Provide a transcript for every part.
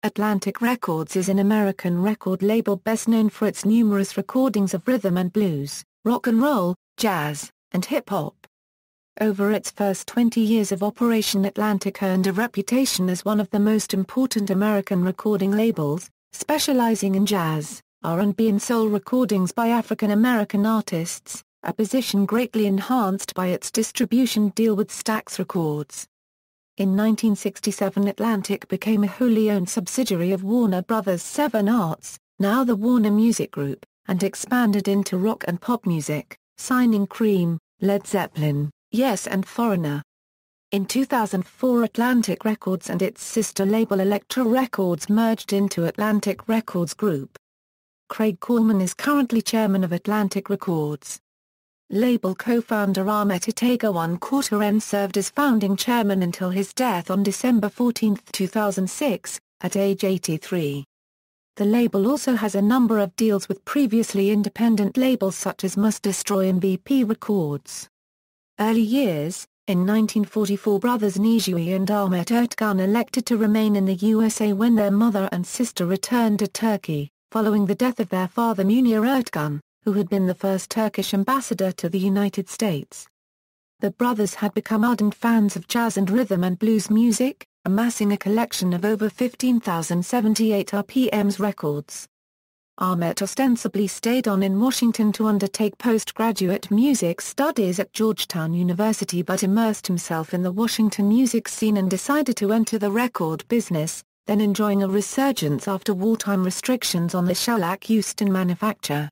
Atlantic Records is an American record label best known for its numerous recordings of rhythm and blues, rock and roll, jazz, and hip-hop. Over its first 20 years of operation, Atlantic earned a reputation as one of the most important American recording labels, specializing in jazz, R&B and soul recordings by African American artists, a position greatly enhanced by its distribution deal with Stax Records. In 1967, Atlantic became a wholly owned subsidiary of Warner Brothers 7 Arts, now the Warner Music Group, and expanded into rock and pop music, signing Cream, Led Zeppelin, Yes and Foreigner. In 2004, Atlantic Records and its sister label Elektra Records merged into Atlantic Records Group. Craig Kallman is currently chairman of Atlantic Records. Label co-founder Ahmet Ertegün served as founding chairman until his death on December 14, 2006, at age 83. The label also has a number of deals with previously independent labels such as Must Destroy and VP Records. Early years: in 1944, brothers Nijui and Ahmet Ertegün elected to remain in the USA when their mother and sister returned to Turkey, following the death of their father Munir Ertegün, who had been the first Turkish ambassador to the United States. The brothers had become ardent fans of jazz and rhythm and blues music, amassing a collection of over 15,078 RPMs records. Ahmet ostensibly stayed on in Washington to undertake postgraduate music studies at Georgetown University, but immersed himself in the Washington music scene and decided to enter the record business, then enjoying a resurgence after wartime restrictions on the shellac Houston manufacture.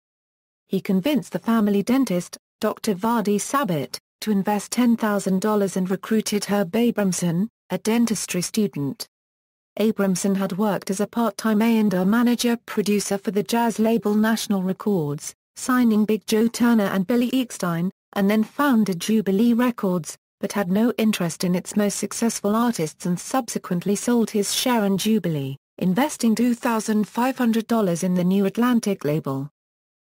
He convinced the family dentist, Dr. Vadi Sabit, to invest $10,000 and recruited Herb Abramson, a dentistry student. Abramson had worked as a part-time A&R manager-producer for the jazz label National Records, signing Big Joe Turner and Billy Eckstine, and then founded Jubilee Records, but had no interest in its most successful artists and subsequently sold his share in Jubilee, investing $2,500 in the new Atlantic label.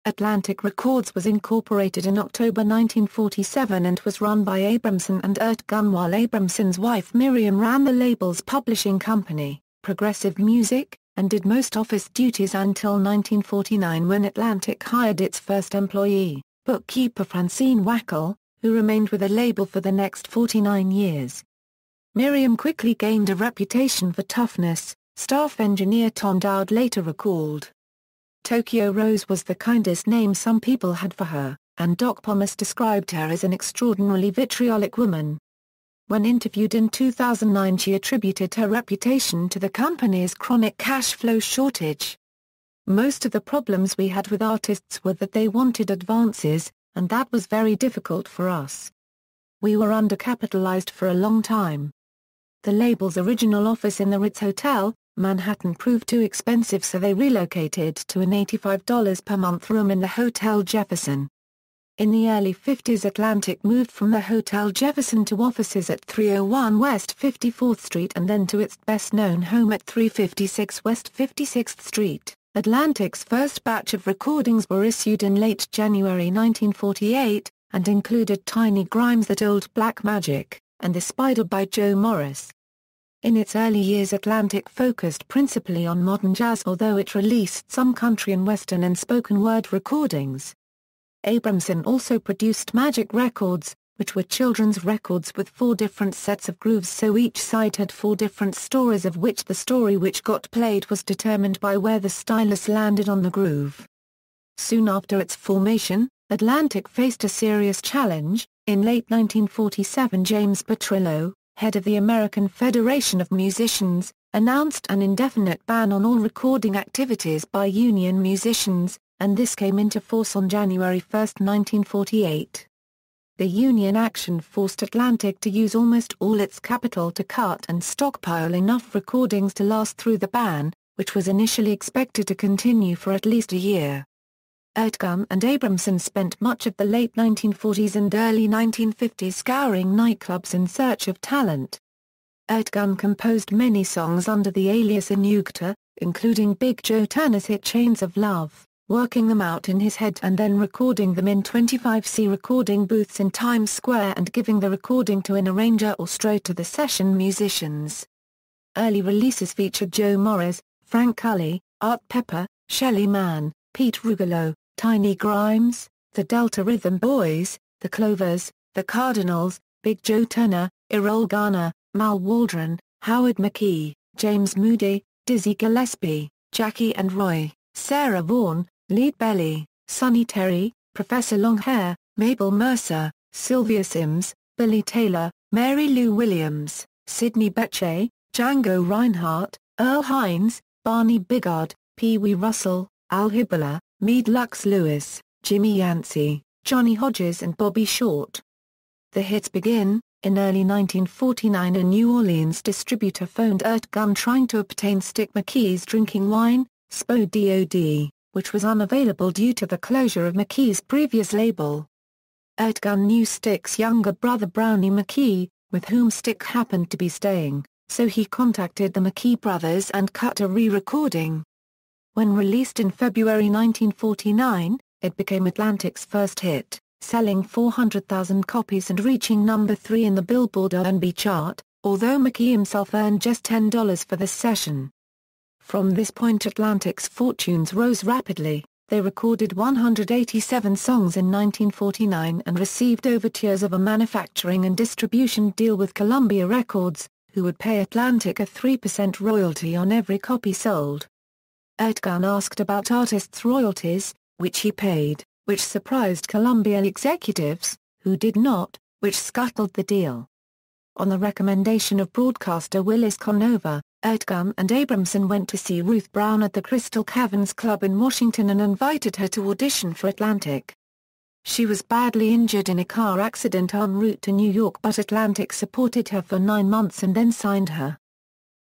Atlantic Records was incorporated in October 1947 and was run by Abramson and Ertegün, while Abramson's wife Miriam ran the label's publishing company, Progressive Music, and did most office duties until 1949 when Atlantic hired its first employee, bookkeeper Francine Wackel, who remained with the label for the next 49 years. Miriam quickly gained a reputation for toughness, staff engineer Tom Dowd later recalled. Tokyo Rose was the kindest name some people had for her, and Doc Pomus described her as an extraordinarily vitriolic woman. When interviewed in 2009, she attributed her reputation to the company's chronic cash flow shortage. Most of the problems we had with artists were that they wanted advances, and that was very difficult for us. We were undercapitalized for a long time. The label's original office in the Ritz Hotel, Manhattan proved too expensive, so they relocated to an $85 per month room in the Hotel Jefferson. In the early 50s, Atlantic moved from the Hotel Jefferson to offices at 301 West 54th Street and then to its best-known home at 356 West 56th Street. Atlantic's first batch of recordings were issued in late January 1948, and included Tiny Grimes' That Old Black Magic, and The Spider by Joe Morris. In its early years, Atlantic focused principally on modern jazz, although it released some country and western and spoken word recordings. Abramson also produced Magic Records, which were children's records with 4 different sets of grooves, so each side had 4 different stories, of which the story which got played was determined by where the stylus landed on the groove. Soon after its formation, Atlantic faced a serious challenge. In late 1947, James Petrillo, head of the American Federation of Musicians, announced an indefinite ban on all recording activities by union musicians, and this came into force on January 1, 1948. The union action forced Atlantic to use almost all its capital to cut and stockpile enough recordings to last through the ban, which was initially expected to continue for at least a year. Ertegün and Abramson spent much of the late 1940s and early 1950s scouring nightclubs in search of talent. Ertegün composed many songs under the alias Inugta, including Big Joe Turner's hit Chains of Love, working them out in his head and then recording them in 25C recording booths in Times Square and giving the recording to an arranger or straight to the session musicians. Early releases featured Joe Morris, Frank Cully, Art Pepper, Shelly Manne, Pete Rugolo, Tiny Grimes, the Delta Rhythm Boys, the Clovers, the Cardinals, Big Joe Turner, Errol Garner, Mal Waldron, Howard McKee, James Moody, Dizzy Gillespie, Jackie and Roy, Sarah Vaughan, Lead Belly, Sonny Terry, Professor Longhair, Mabel Mercer, Sylvia Sims, Billy Taylor, Mary Lou Williams, Sidney Bechet, Django Reinhardt, Earl Hines, Barney Bigard, Pee Wee Russell, Al Hibbler, Meade Lux Lewis, Jimmy Yancey, Johnny Hodges and Bobby Short. The hits begin. In early 1949 a New Orleans distributor phoned Ertegün trying to obtain Stick McKee's Drinking Wine, SPO DOD, which was unavailable due to the closure of McKee's previous label. Ertegün knew Stick's younger brother Brownie McKee, with whom Stick happened to be staying, so he contacted the McKee brothers and cut a re-recording. When released in February 1949, it became Atlantic's first hit, selling 400,000 copies and reaching number 3 in the Billboard R&B chart, although McKee himself earned just $10 for the session. From this point Atlantic's fortunes rose rapidly. They recorded 187 songs in 1949 and received overtures of a manufacturing and distribution deal with Columbia Records, who would pay Atlantic a 3% royalty on every copy sold. Ertegün asked about artists' royalties, which he paid, which surprised Columbia executives, who did not, which scuttled the deal. On the recommendation of broadcaster Willis Conover, Ertegün and Abramson went to see Ruth Brown at the Crystal Caverns Club in Washington and invited her to audition for Atlantic. She was badly injured in a car accident en route to New York, but Atlantic supported her for 9 months and then signed her.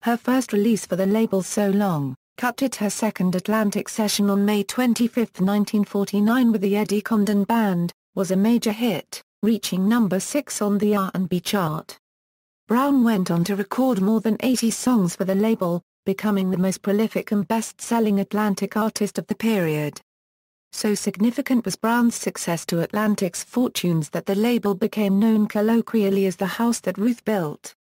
Her first release for the label, So Long, cut it her second Atlantic session on May 25, 1949 with the Eddie Condon Band, was a major hit, reaching number 6 on the R&B chart. Brown went on to record more than 80 songs for the label, becoming the most prolific and best-selling Atlantic artist of the period. So significant was Brown's success to Atlantic's fortunes that the label became known colloquially as the house that Ruth built.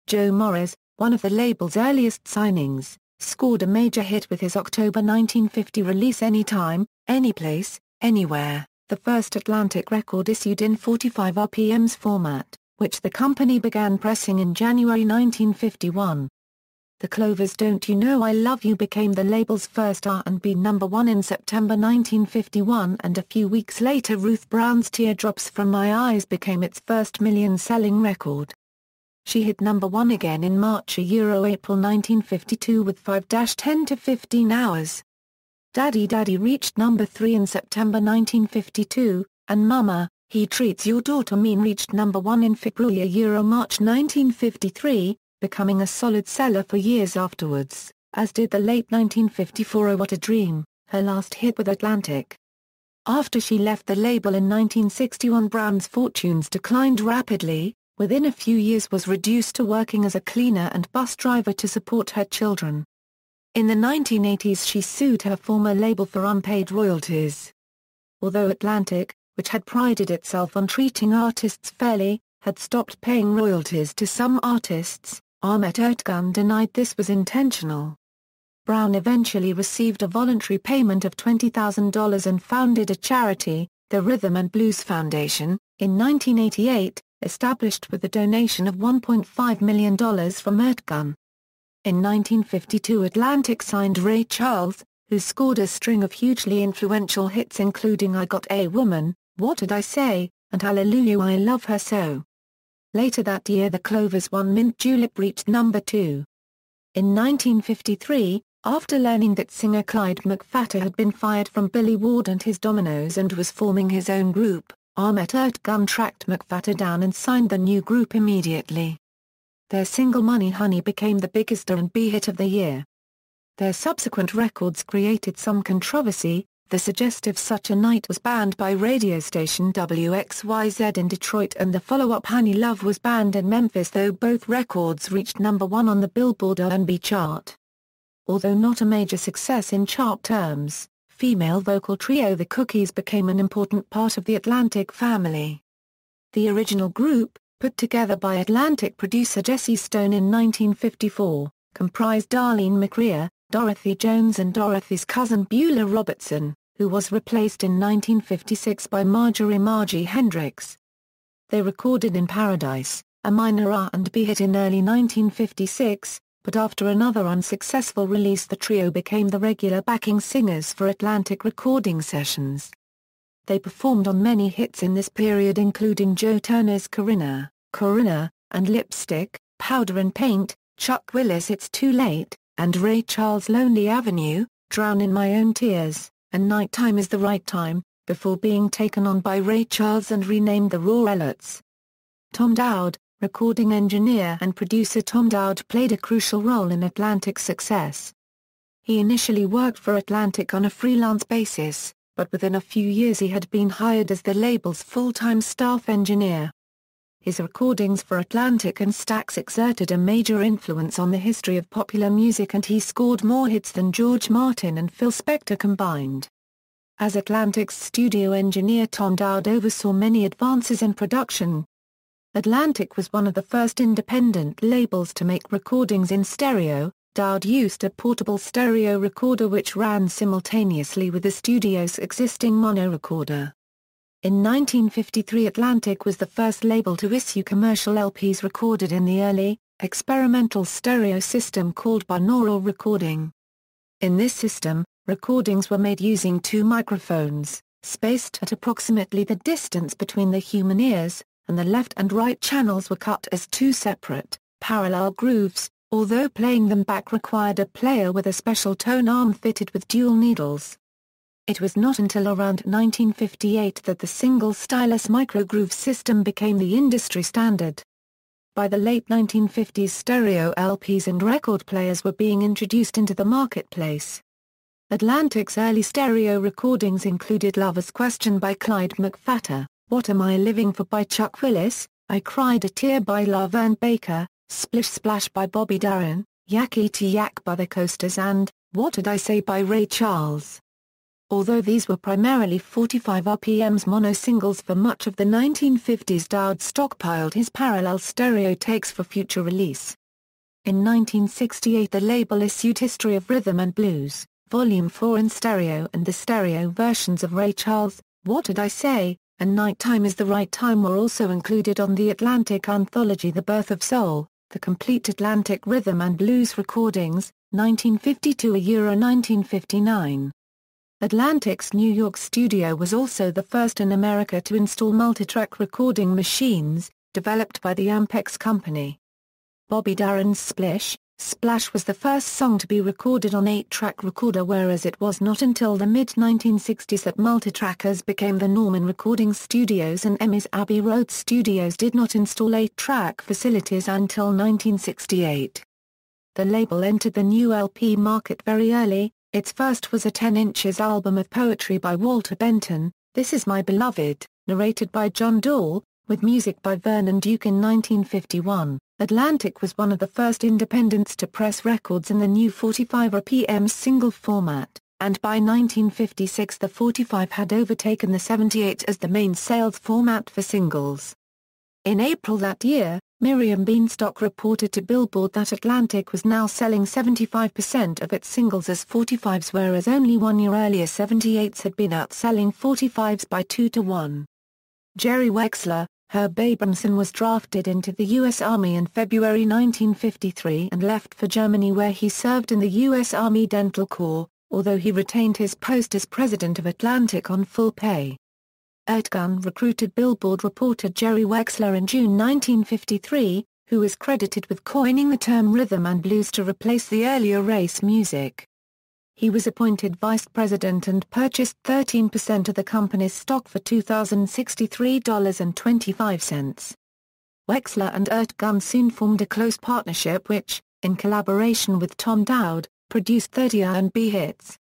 Joe Morris, one of the label's earliest signings, scored a major hit with his October 1950 release Anytime, Anyplace, Anywhere, the first Atlantic record issued in 45 RPM's format, which the company began pressing in January 1951. The Clovers' Don't You Know I Love You became the label's first R&B number 1 in September 1951, and a few weeks later Ruth Brown's Teardrops from My Eyes became its first million-selling record. She hit number 1 again in April 1952 with 5-10 to 15 Hours. Daddy Daddy reached number 3 in September 1952, and Mama, He Treats Your Daughter Mean reached number 1 in February-March 1953, becoming a solid seller for years afterwards, as did the late 1954 Oh What a Dream, her last hit with Atlantic. After she left the label in 1961, Brown's fortunes declined rapidly. Within a few years was reduced to working as a cleaner and bus driver to support her children. In the 1980s she sued her former label for unpaid royalties. Although Atlantic, which had prided itself on treating artists fairly, had stopped paying royalties to some artists, Ahmet Ertegün denied this was intentional. Brown eventually received a voluntary payment of $20,000 and founded a charity, the Rhythm and Blues Foundation, in 1988, established with a donation of $1.5 million from Ertegün. In 1952 Atlantic signed Ray Charles, who scored a string of hugely influential hits including I Got a Woman, What Did I Say, and Hallelujah I Love Her So. Later that year the Clovers' One Mint Julep reached number 2. In 1953, after learning that singer Clyde Mcphatter had been fired from Billy Ward and his Dominoes and was forming his own group, Ahmet Ertegün tracked Mcphatter down and signed the new group immediately. Their single Money Honey became the biggest R&B hit of the year. Their subsequent records created some controversy. The suggestive Such a Night was banned by radio station WXYZ in Detroit and the follow-up Honey Love was banned in Memphis, though both records reached number 1 on the Billboard R&B chart. Although not a major success in chart terms, female vocal trio The Cookies became an important part of the Atlantic family. The original group, put together by Atlantic producer Jesse Stone in 1954, comprised Darlene McCrea, Dorothy Jones and Dorothy's cousin Beulah Robertson, who was replaced in 1956 by Margie Hendricks. They recorded in Paradise, a minor R&B hit in early 1956, but after another unsuccessful release the trio became the regular backing singers for Atlantic recording sessions. They performed on many hits in this period including Joe Turner's Corinna, and Lipstick, Powder and Paint, Chuck Willis' It's Too Late, and Ray Charles' Lonely Avenue, Drown in My Own Tears, and Nighttime is the Right Time, before being taken on by Ray Charles and renamed the Raw Elots. Tom Dowd, recording engineer and producer Tom Dowd played a crucial role in Atlantic's success. He initially worked for Atlantic on a freelance basis, but within a few years he had been hired as the label's full-time staff engineer. His recordings for Atlantic and Stax exerted a major influence on the history of popular music and he scored more hits than George Martin and Phil Spector combined. As Atlantic's studio engineer Tom Dowd oversaw many advances in production. Atlantic was one of the first independent labels to make recordings in stereo. Dowd used a portable stereo recorder which ran simultaneously with the studio's existing mono recorder. In 1953 Atlantic was the first label to issue commercial LPs recorded in the early, experimental stereo system called binaural recording. In this system, recordings were made using two microphones, spaced at approximately the distance between the human ears, and the left and right channels were cut as two separate, parallel grooves, although playing them back required a player with a special tone arm fitted with dual needles. It was not until around 1958 that the single stylus microgroove system became the industry standard. By the late 1950s stereo LPs and record players were being introduced into the marketplace. Atlantic's early stereo recordings included Lover's Question by Clyde Mcphatter, What Am I Living For by Chuck Willis, I Cried a Tear by Lavern Baker, Splish Splash by Bobby Darin, Yakky to Yak by the Coasters and What Did I Say by Ray Charles. Although these were primarily 45 RPM's mono singles for much of the 1950s, Dowd stockpiled his parallel stereo takes for future release. In 1968 the label issued History of Rhythm and Blues, Volume 4 in stereo, and the stereo versions of Ray Charles' What Did I Say, and Nighttime is the Right Time were also included on the Atlantic anthology The Birth of Soul, The Complete Atlantic Rhythm and Blues Recordings, 1952–1959. Atlantic's New York studio was also the first in America to install multitrack recording machines, developed by the Ampex Company. Bobby Darin's Splish Splash was the first song to be recorded on 8-track recorder, whereas it was not until the mid-1960s that multitrackers became the norm in recording studios, and EMI's Abbey Road studios did not install 8-track facilities until 1968. The label entered the new LP market very early. Its first was a 10" album of poetry by Walter Benton, This Is My Beloved, narrated by John Dahl, with music by Vernon Duke in 1951. Atlantic was one of the first independents to press records in the new 45 RPM single format, and by 1956 the 45 had overtaken the 78 as the main sales format for singles. In April that year, Miriam Beanstalk reported to Billboard that Atlantic was now selling 75% of its singles as 45s, whereas only 1 year earlier 78s had been outselling 45s by 2 to 1. Jerry Wexler, Herb Abramson was drafted into the U.S. Army in February 1953 and left for Germany, where he served in the U.S. Army Dental Corps, although he retained his post as president of Atlantic on full pay. Ertegün recruited Billboard reporter Jerry Wexler in June 1953, who is credited with coining the term rhythm and blues to replace the earlier race music. He was appointed vice president and purchased 13% of the company's stock for $2,063.25. Wexler and Ertegün soon formed a close partnership which, in collaboration with Tom Dowd, produced 30 R&B hits.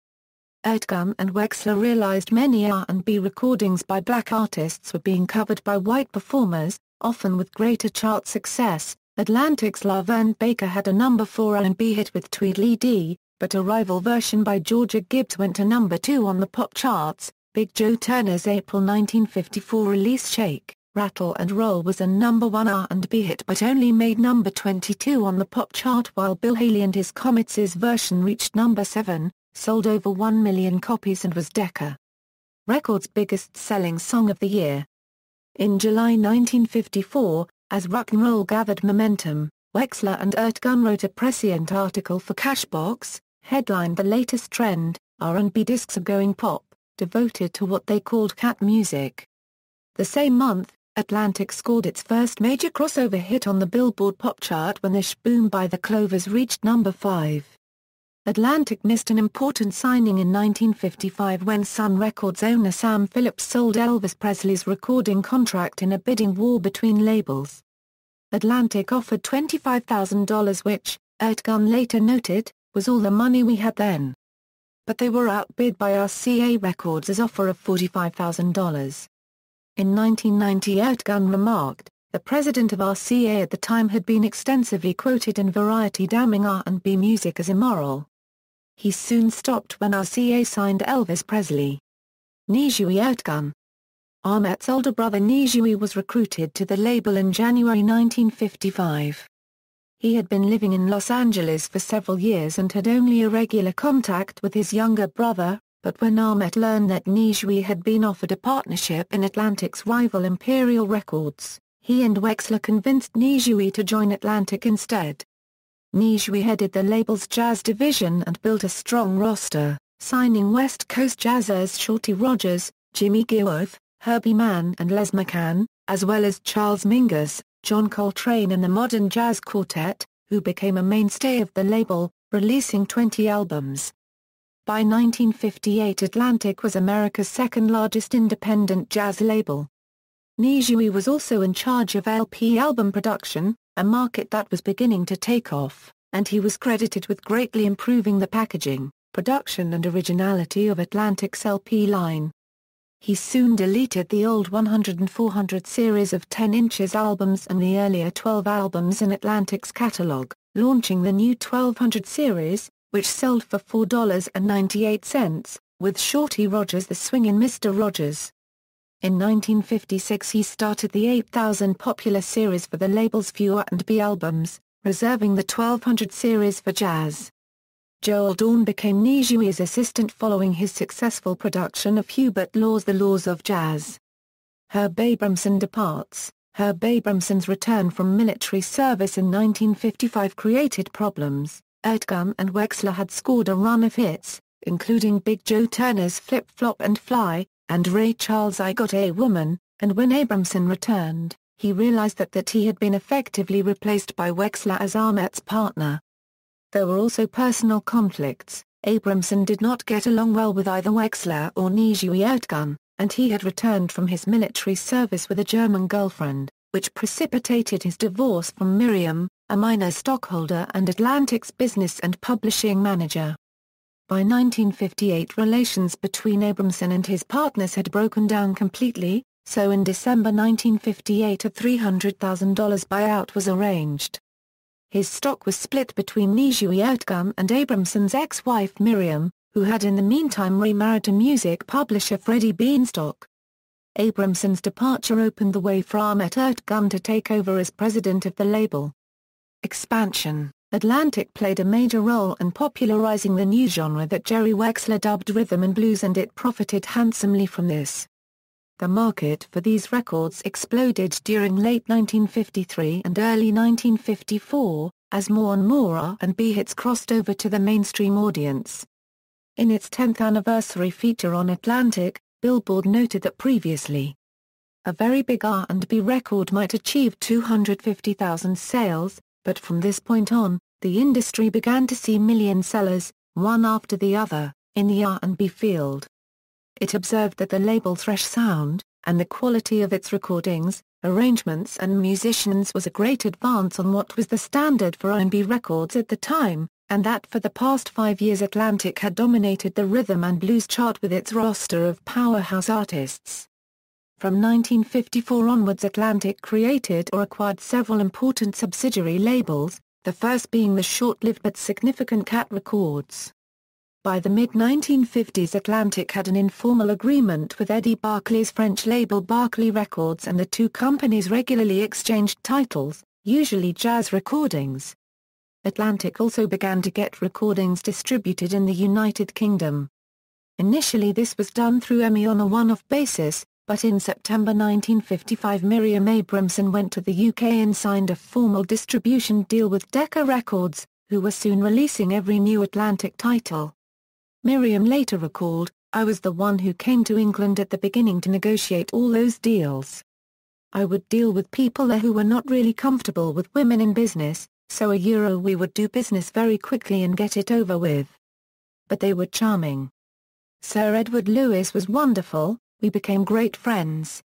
Ertegün and Wexler realized many R&B recordings by black artists were being covered by white performers, often with greater chart success. Atlantic's Lavern Baker had a number 4 R&B hit with Tweedledee Dee, but a rival version by Georgia Gibbs went to number 2 on the pop charts. Big Joe Turner's April 1954 release Shake, Rattle and Roll was a #1 R&B hit but only made number 22 on the pop chart, while Bill Haley and his Comets' version reached number 7, sold over 1 million copies and was Decca Records' biggest-selling song of the year. In July 1954, as rock and roll gathered momentum, Wexler and Ertegün wrote a prescient article for Cashbox, headlined "The Latest Trend, R&B Discs Are Going Pop," devoted to what they called cat music. The same month, Atlantic scored its first major crossover hit on the Billboard pop chart when the Sh Boom by the Clovers reached number 5. Atlantic missed an important signing in 1955 when Sun Records owner Sam Phillips sold Elvis Presley's recording contract in a bidding war between labels. Atlantic offered $25,000, which, Ertegün later noted, was all the money we had then. But they were outbid by RCA Records' offer of $45,000. In 1990, Ertegün remarked, "The president of RCA at the time had been extensively quoted in Variety damning R&B music as immoral." He soon stopped when RCA signed Elvis Presley. Nijui Ertegün. Ahmet's older brother Nijui was recruited to the label in January 1955. He had been living in Los Angeles for several years and had only irregular contact with his younger brother, but when Ahmet learned that Nijui had been offered a partnership in Atlantic's rival Imperial Records, he and Wexler convinced Nijui to join Atlantic instead. Nijui headed the label's jazz division and built a strong roster, signing West Coast jazzers Shorty Rogers, Jimmy Gilworth, Herbie Mann and Les McCann, as well as Charles Mingus, John Coltrane and the Modern Jazz Quartet, who became a mainstay of the label, releasing 20 albums. By 1958, Atlantic was America's second-largest independent jazz label. Nijui was also in charge of LP album production, a market that was beginning to take off, and he was credited with greatly improving the packaging, production and originality of Atlantic's LP line. He soon deleted the old 100 and 400 series of 10" albums and the earlier 12 albums in Atlantic's catalog, launching the new 1200 series, which sold for $4.98, with Shorty Rogers the swingin' Mr. Rogers. In 1956 he started the 8000 popular series for the label's few R&B albums, reserving the 1200 series for jazz. Joel Dawn became Nijui's assistant following his successful production of Hubert Law's The Laws of Jazz. Herb Abramson departs. Herb Abramson's return from military service in 1955 created problems. Ertegün and Wexler had scored a run of hits, including Big Joe Turner's Flip Flop and Fly, and Ray Charles' I Got a Woman, and when Abramson returned, he realized that he had been effectively replaced by Wexler as Ahmet's partner. There were also personal conflicts. Abramson did not get along well with either Wexler or Nijui Ertegün, and he had returned from his military service with a German girlfriend, which precipitated his divorce from Miriam, a minor stockholder and Atlantic's business and publishing manager. By 1958 relations between Abramson and his partners had broken down completely, so in December 1958 a $300,000 buyout was arranged. His stock was split between Nijui Ertegün and Abramson's ex-wife Miriam, who had in the meantime remarried to music publisher Freddie Beanstalk. Abramson's departure opened the way for Ahmet Ertegün to take over as president of the label. Expansion. Atlantic played a major role in popularizing the new genre that Jerry Wexler dubbed rhythm and blues, and it profited handsomely from this. The market for these records exploded during late 1953 and early 1954, as more and more R&B hits crossed over to the mainstream audience. In its 10th anniversary feature on Atlantic, Billboard noted that previously, a very big R&B record might achieve 250,000 sales, but from this point on, the industry began to see million sellers, one after the other, in the R&B field. It observed that the label's fresh sound, and the quality of its recordings, arrangements and musicians was a great advance on what was the standard for R&B records at the time, and that for the past 5 years Atlantic had dominated the rhythm and blues chart with its roster of powerhouse artists. From 1954 onwards Atlantic created or acquired several important subsidiary labels, the first being the short-lived but significant Cat Records. By the mid-1950s, Atlantic had an informal agreement with Eddie Barclay's French label Barclay Records, and the two companies regularly exchanged titles, usually jazz recordings. Atlantic also began to get recordings distributed in the United Kingdom. Initially this was done through EMI on a one-off basis, but in September 1955 Miriam Abramson went to the UK and signed a formal distribution deal with Decca Records, who were soon releasing every new Atlantic title. Miriam later recalled, "I was the one who came to England at the beginning to negotiate all those deals. I would deal with people there who were not really comfortable with women in business, so we would do business very quickly and get it over with. But they were charming. Sir Edward Lewis was wonderful, we became great friends.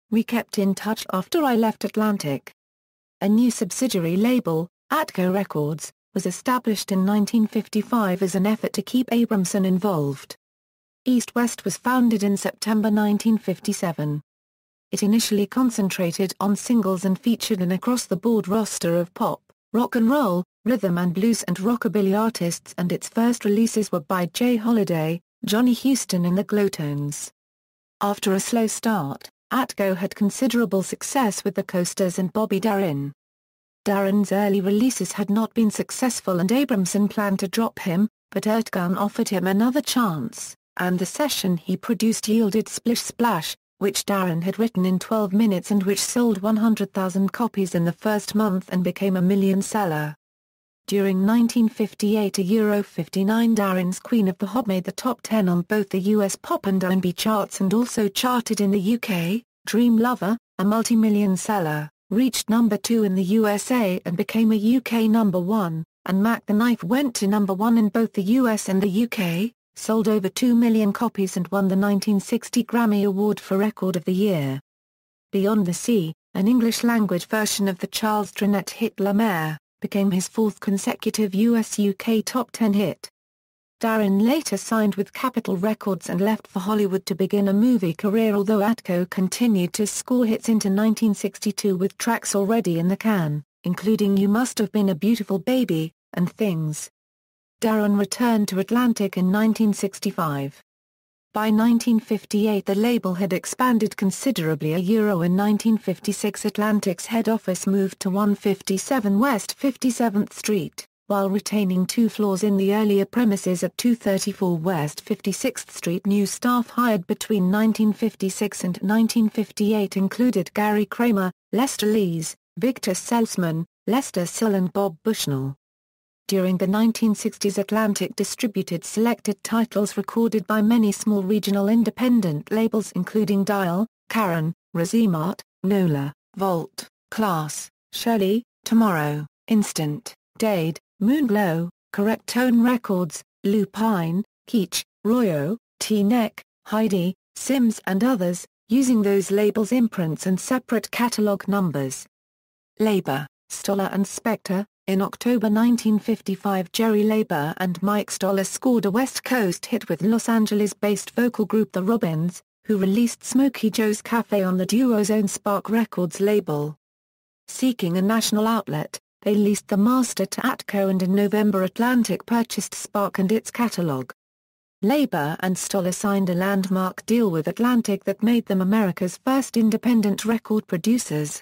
We kept in touch after I left Atlantic." A new subsidiary label, Atco Records, was established in 1955 as an effort to keep Abramson involved. East West was founded in September 1957. It initially concentrated on singles and featured an across-the-board roster of pop, rock and roll, rhythm and blues and rockabilly artists, and its first releases were by Jay Holiday, Johnny Houston and the Glowtones. After a slow start, Atco had considerable success with the Coasters and Bobby Darin. Darin's early releases had not been successful and Abramson planned to drop him, but Ertegün offered him another chance, and the session he produced yielded Splish Splash, which Darin had written in 12 minutes and which sold 100,000 copies in the first month and became a million seller. During 1958 a Euro 59 Darin's Queen of the Hop made the top 10 on both the US pop and R&B charts and also charted in the UK. Dream Lover, a multi-million seller, reached number 2 in the USA and became a UK number 1, and Mac the Knife went to number 1 in both the US and the UK, sold over 2 million copies and won the 1960 Grammy Award for Record of the Year. Beyond the Sea, an English-language version of the Charles Trenet hit La Mer, became his fourth consecutive US-UK top 10 hit. Darin later signed with Capitol Records and left for Hollywood to begin a movie career, although Atco continued to score hits into 1962 with tracks already in the can, including You Must Have Been a Beautiful Baby, and Things. Darin returned to Atlantic in 1965. By 1958 the label had expanded considerably. In 1956 Atlantic's head office moved to 157 West 57th Street, while retaining 2 floors in the earlier premises at 234 West 56th Street. New staff hired between 1956 and 1958 included Gary Kramer, Lester Lees, Victor Seltzman, Lester Sill and Bob Bushnell. During the 1960s Atlantic distributed selected titles recorded by many small regional independent labels including Dial, Karen, Razimart, Nola, Volt, Class, Shirley, Tomorrow, Instant, Dade, Moonglow, Correct Tone Records, Lupine, Keach, Royo, T-Neck, Heidi, Sims and others, using those labels' imprints and separate catalog numbers. Labor, Stoller and Spector. In October 1955 Jerry Leiber and Mike Stoller scored a West Coast hit with Los Angeles-based vocal group The Robins, who released Smokey Joe's Cafe on the duo's own Spark Records label. Seeking a national outlet, they leased the master to Atco, and in November Atlantic purchased Spark and its catalog. Leiber and Stoller signed a landmark deal with Atlantic that made them America's first independent record producers.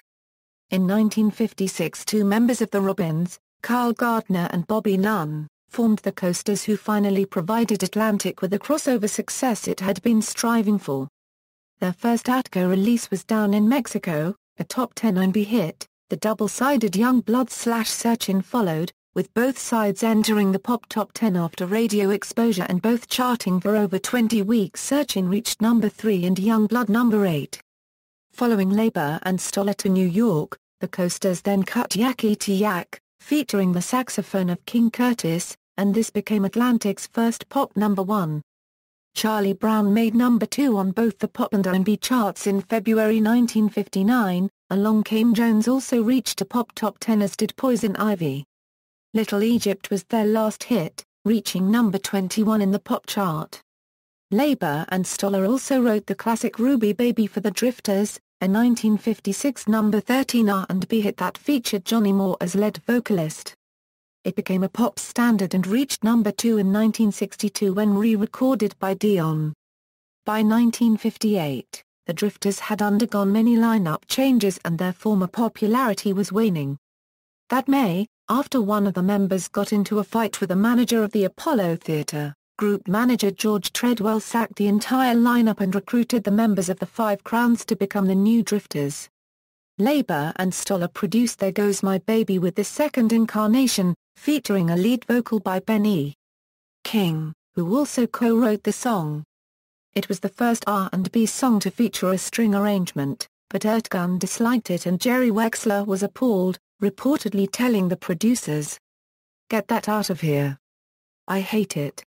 In 1956 2 members of the Robins, Carl Gardner and Bobby Nunn, formed the Coasters, who finally provided Atlantic with the crossover success it had been striving for. Their first Atco release was Down in Mexico, a top 10 R&B hit. The double-sided Young Blood / Searchin' followed, with both sides entering the pop top 10 after radio exposure and both charting for over 20 weeks. Searchin' reached number 3 and Young Blood number 8. Following Leiber and Stoller to New York, the Coasters then cut Yakety to Yak, featuring the saxophone of King Curtis, and this became Atlantic's first pop number 1. Charlie Brown made number 2 on both the pop and R&B charts in February 1959. Along Came Jones also reached a pop top 10, as did Poison Ivy. Little Egypt was their last hit, reaching number 21 in the pop chart. Leiber and Stoller also wrote the classic Ruby Baby for the Drifters, a 1956 number 13 R&B hit that featured Johnny Moore as lead vocalist. it became a pop standard and reached number 2 in 1962 when re-recorded by Dion. By 1958, the Drifters had undergone many lineup changes and their former popularity was waning. That May, after one of the members got into a fight with the manager of the Apollo Theatre, group manager George Treadwell sacked the entire lineup and recruited the members of the Five Crowns to become the new Drifters. Leiber and Stoller produced There Goes My Baby with this second incarnation, featuring a lead vocal by Benny King, who also co-wrote the song. It was the first R&B song to feature a string arrangement, but Ertegün disliked it and Jerry Wexler was appalled, reportedly telling the producers, "Get that out of here. I hate it.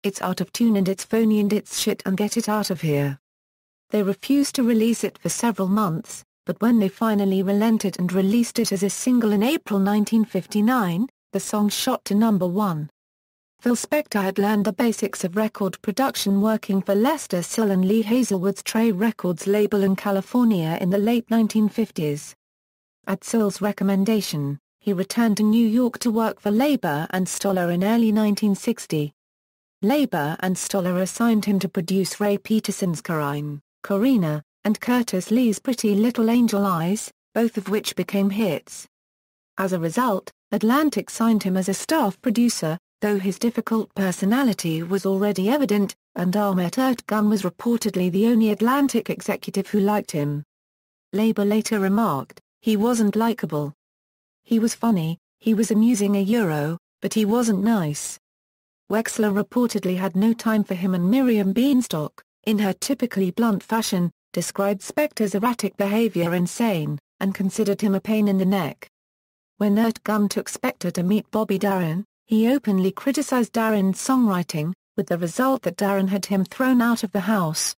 It's out of tune and it's phony and it's shit and get it out of here." They refused to release it for several months, but when they finally relented and released it as a single in April 1959, the song shot to number 1. Phil Spector had learned the basics of record production working for Lester Sill and Lee Hazelwood's Trey Records label in California in the late 1950s. At Sill's recommendation, he returned to New York to work for Leiber and Stoller in early 1960. Leiber and Stoller assigned him to produce Ray Peterson's Carine, Corina, and Curtis Lee's Pretty Little Angel Eyes, both of which became hits. As a result, Atlantic signed him as a staff producer, though his difficult personality was already evident, and Ahmet Ertegün was reportedly the only Atlantic executive who liked him. Leiber later remarked, "He wasn't likable. He was funny, he was amusing but he wasn't nice." Wexler reportedly had no time for him and Miriam Beanstalk, in her typically blunt fashion, described Spector's erratic behavior insane, and considered him a pain in the neck. When Ertegün took Spector to meet Bobby Darin, he openly criticized Darin's songwriting, with the result that Darin had him thrown out of the house.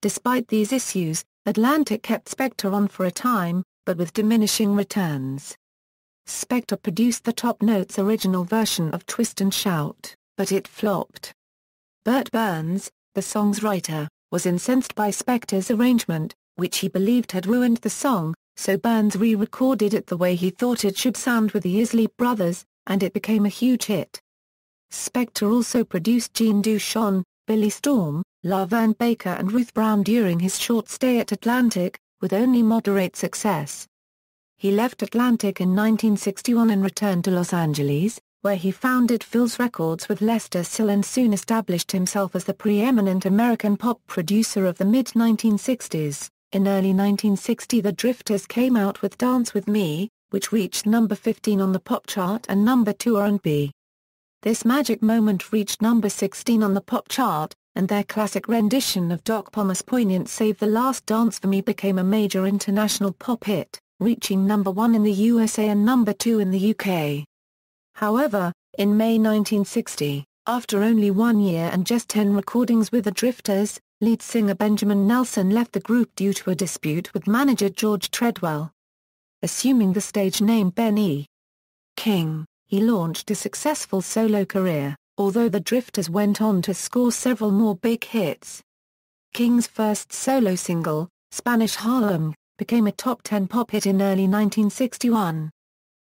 Despite these issues, Atlantic kept Spector on for a time, but with diminishing returns. Spector produced the Top Notes original version of Twist and Shout, but it flopped. Bert Burns, the song's writer, was incensed by Spector's arrangement, which he believed had ruined the song, so Burns re-recorded it the way he thought it should sound with the Isley Brothers, and it became a huge hit. Spector also produced Jean Duchon, Billy Storm, Lavern Baker and Ruth Brown during his short stay at Atlantic, with only moderate success. He left Atlantic in 1961 and returned to Los Angeles, where he founded Phil's Records with Lester Sill and soon established himself as the preeminent American pop producer of the mid-1960s. In early 1960 the Drifters came out with Dance With Me, which reached number 15 on the pop chart and number 2 R&B. This magic moment reached number 16 on the pop chart, and their classic rendition of Doc Pomus' poignant Save the Last Dance for Me became a major international pop hit, reaching number 1 in the USA and number 2 in the UK. However, in May 1960, after only 1 year and just 10 recordings with the Drifters, lead singer Benjamin Nelson left the group due to a dispute with manager George Treadwell. Assuming the stage name Benny King, he launched a successful solo career, although the Drifters went on to score several more big hits. King's first solo single, Spanish Harlem, became a top 10 pop hit in early 1961.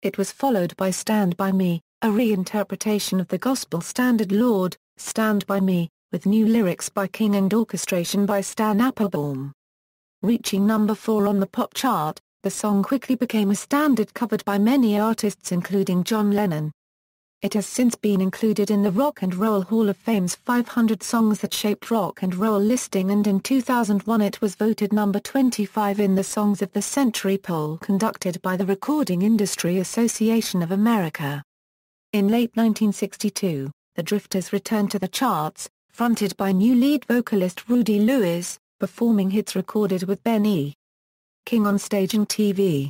It was followed by Stand By Me, a reinterpretation of the gospel standard Lord, Stand By Me, with new lyrics by King and orchestration by Stan Applebaum. Reaching number 4 on the pop chart, the song quickly became a standard covered by many artists including John Lennon. It has since been included in the Rock and Roll Hall of Fame's 500 Songs That Shaped Rock and Roll listing, and in 2001 it was voted number 25 in the Songs of the Century poll conducted by the Recording Industry Association of America. In late 1962, the Drifters returned to the charts, fronted by new lead vocalist Rudy Lewis, performing hits recorded with Benny King on stage and TV.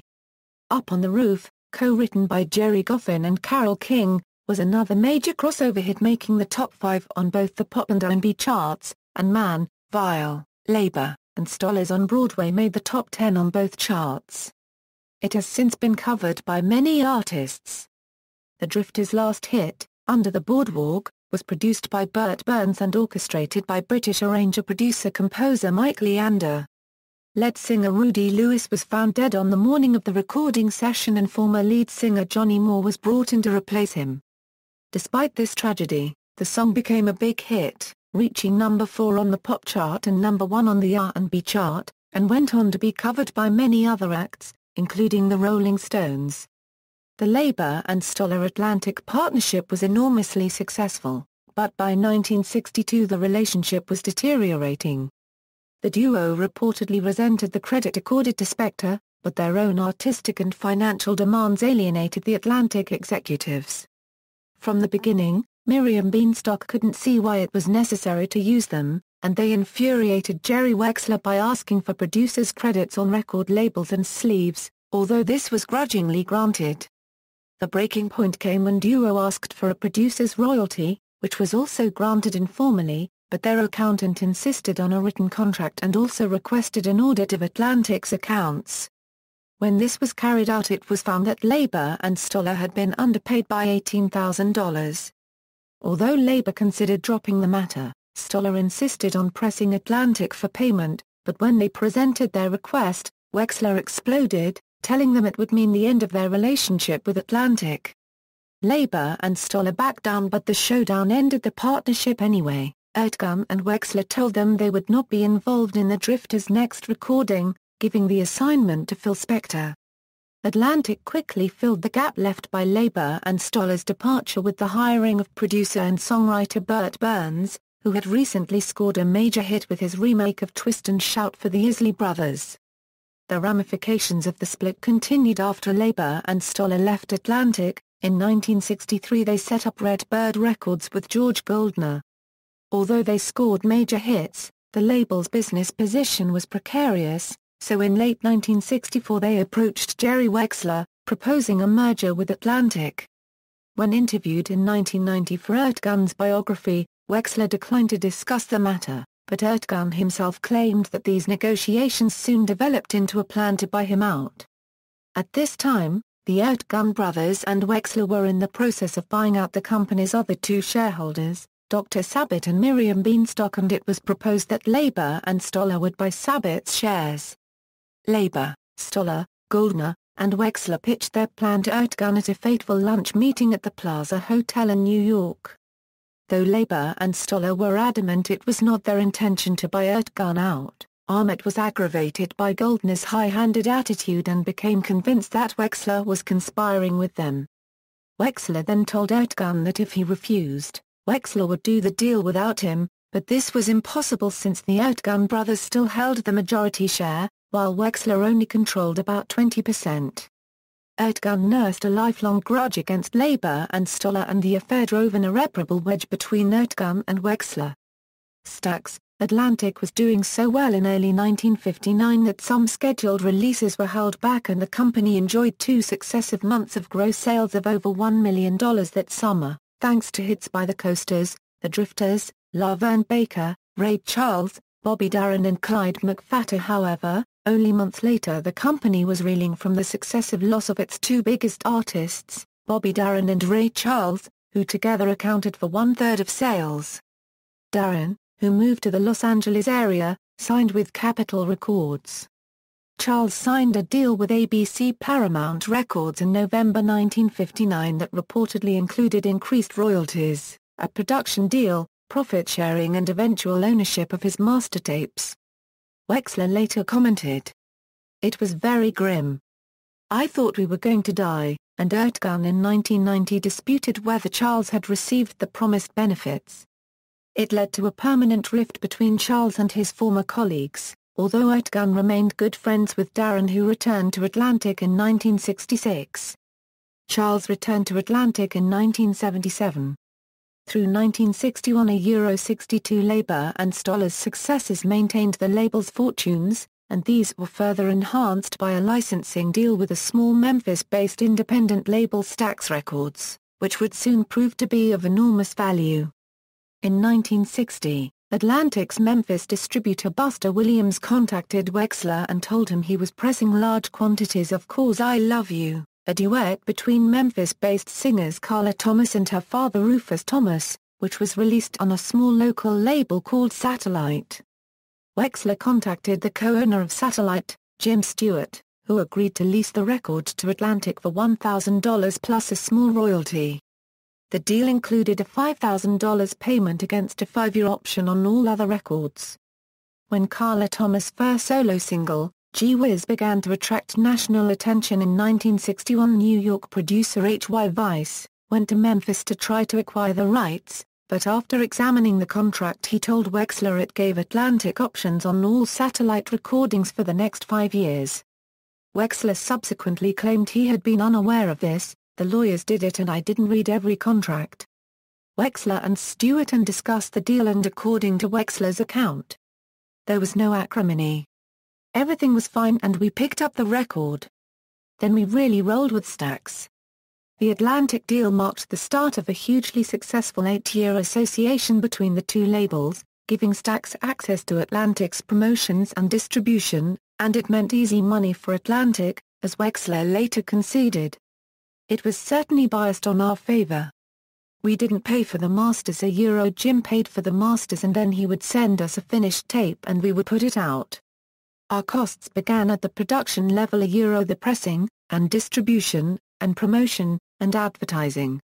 Up on the Roof, co-written by Jerry Goffin and Carole King, was another major crossover hit, making the top 5 on both the pop and R&B charts, and Man, Vile, Leiber, and Stoller's on Broadway made the top 10 on both charts. It has since been covered by many artists. The Drifters' last hit, Under the Boardwalk, was produced by Bert Burns and orchestrated by British arranger-producer-composer Mike Leander. Lead singer Rudy Lewis was found dead on the morning of the recording session and former lead singer Johnny Moore was brought in to replace him. Despite this tragedy, the song became a big hit, reaching number 4 on the pop chart and number 1 on the R&B chart, and went on to be covered by many other acts, including the Rolling Stones. The Leiber and Stoller Atlantic partnership was enormously successful, but by 1962 the relationship was deteriorating. The duo reportedly resented the credit accorded to Spector, but their own artistic and financial demands alienated the Atlantic executives. From the beginning, Miriam Beanstalk couldn't see why it was necessary to use them, and they infuriated Jerry Wexler by asking for producers' credits on record labels and sleeves, although this was grudgingly granted. The breaking point came when duo asked for a producer's royalty, which was also granted informally, but their accountant insisted on a written contract and also requested an audit of Atlantic's accounts. When this was carried out, it was found that Leiber and Stoller had been underpaid by $18,000. Although Leiber considered dropping the matter, Stoller insisted on pressing Atlantic for payment, but when they presented their request, Wexler exploded, telling them it would mean the end of their relationship with Atlantic. Leiber and Stoller backed down, but the showdown ended the partnership anyway. Ertegün and Wexler told them they would not be involved in the Drifters' next recording, giving the assignment to Phil Spector. Atlantic quickly filled the gap left by Leiber and Stoller's departure with the hiring of producer and songwriter Burt Burns, who had recently scored a major hit with his remake of Twist and Shout for the Isley Brothers. The ramifications of the split continued after Leiber and Stoller left Atlantic. In 1963 they set up Redbird Records with George Goldner. Although they scored major hits, the label's business position was precarious, so in late 1964 they approached Jerry Wexler, proposing a merger with Atlantic. When interviewed in 1990 for Ertegün's biography, Wexler declined to discuss the matter, but Ertegün himself claimed that these negotiations soon developed into a plan to buy him out. At this time, the Ertegün brothers and Wexler were in the process of buying out the company's other two shareholders, Dr. Sabbat and Miriam Beanstalk, and it was proposed that Leiber and Stoller would buy Sabbat's shares. Leiber, Stoller, Goldner, and Wexler pitched their plan to Ertegün at a fateful lunch meeting at the Plaza Hotel in New York. Though Leiber and Stoller were adamant it was not their intention to buy Ertegün out, Ahmet was aggravated by Goldner's high-handed attitude and became convinced that Wexler was conspiring with them. Wexler then told Ertegün that if he refused, Wexler would do the deal without him, but this was impossible since the Ertegün brothers still held the majority share, while Wexler only controlled about 20%. Ertegün nursed a lifelong grudge against Leiber and Stoller, and the affair drove an irreparable wedge between Ertegün and Wexler. Stax, Atlantic was doing so well in early 1959 that some scheduled releases were held back, and the company enjoyed 2 successive months of gross sales of over $1 million that summer, thanks to hits by the Coasters, the Drifters, Lavern Baker, Ray Charles, Bobby Darin and Clyde Mcphatter. However, only months later the company was reeling from the successive loss of its 2 biggest artists, Bobby Darin and Ray Charles, who together accounted for 1/3 of sales. Darin, who moved to the Los Angeles area, signed with Capitol Records. Charles signed a deal with ABC Paramount Records in November 1959 that reportedly included increased royalties, a production deal, profit sharing and eventual ownership of his master tapes. Wexler later commented, "It was very grim. I thought we were going to die," and Ertegün in 1990 disputed whether Charles had received the promised benefits. It led to a permanent rift between Charles and his former colleagues, although Ertegün remained good friends with Darin, who returned to Atlantic in 1966. Charles returned to Atlantic in 1977. Through 1961 €62 Leiber and Stoller's successes maintained the label's fortunes, and these were further enhanced by a licensing deal with a small Memphis-based independent label Stax Records, which would soon prove to be of enormous value. In 1960, Atlantic's Memphis distributor Buster Williams contacted Wexler and told him he was pressing large quantities of "'Cause I Love You," a duet between Memphis-based singers Carla Thomas and her father Rufus Thomas, which was released on a small local label called Satellite. Wexler contacted the co-owner of Satellite, Jim Stewart, who agreed to lease the record to Atlantic for $1,000 plus a small royalty. The deal included a $5,000 payment against a 5-year option on all other records. When Carla Thomas' first solo single, Gee Whiz, began to attract national attention in 1961, New York producer H.Y. Weiss went to Memphis to try to acquire the rights, but after examining the contract he told Wexler it gave Atlantic options on all Satellite recordings for the next 5 years. Wexler subsequently claimed he had been unaware of this. "The lawyers did it and I didn't read every contract." Wexler and Stewart discussed the deal, and according to Wexler's account, there was no acrimony. "Everything was fine and we picked up the record. Then we really rolled with Stax." The Atlantic deal marked the start of a hugely successful 8-year association between the two labels, giving Stax access to Atlantic's promotions and distribution, and it meant easy money for Atlantic, as Wexler later conceded. "It was certainly biased on our favor. We didn't pay for the masters Jim paid for the masters and then he would send us a finished tape and we would put it out. Our costs began at the production level the pressing, and distribution, and promotion, and advertising."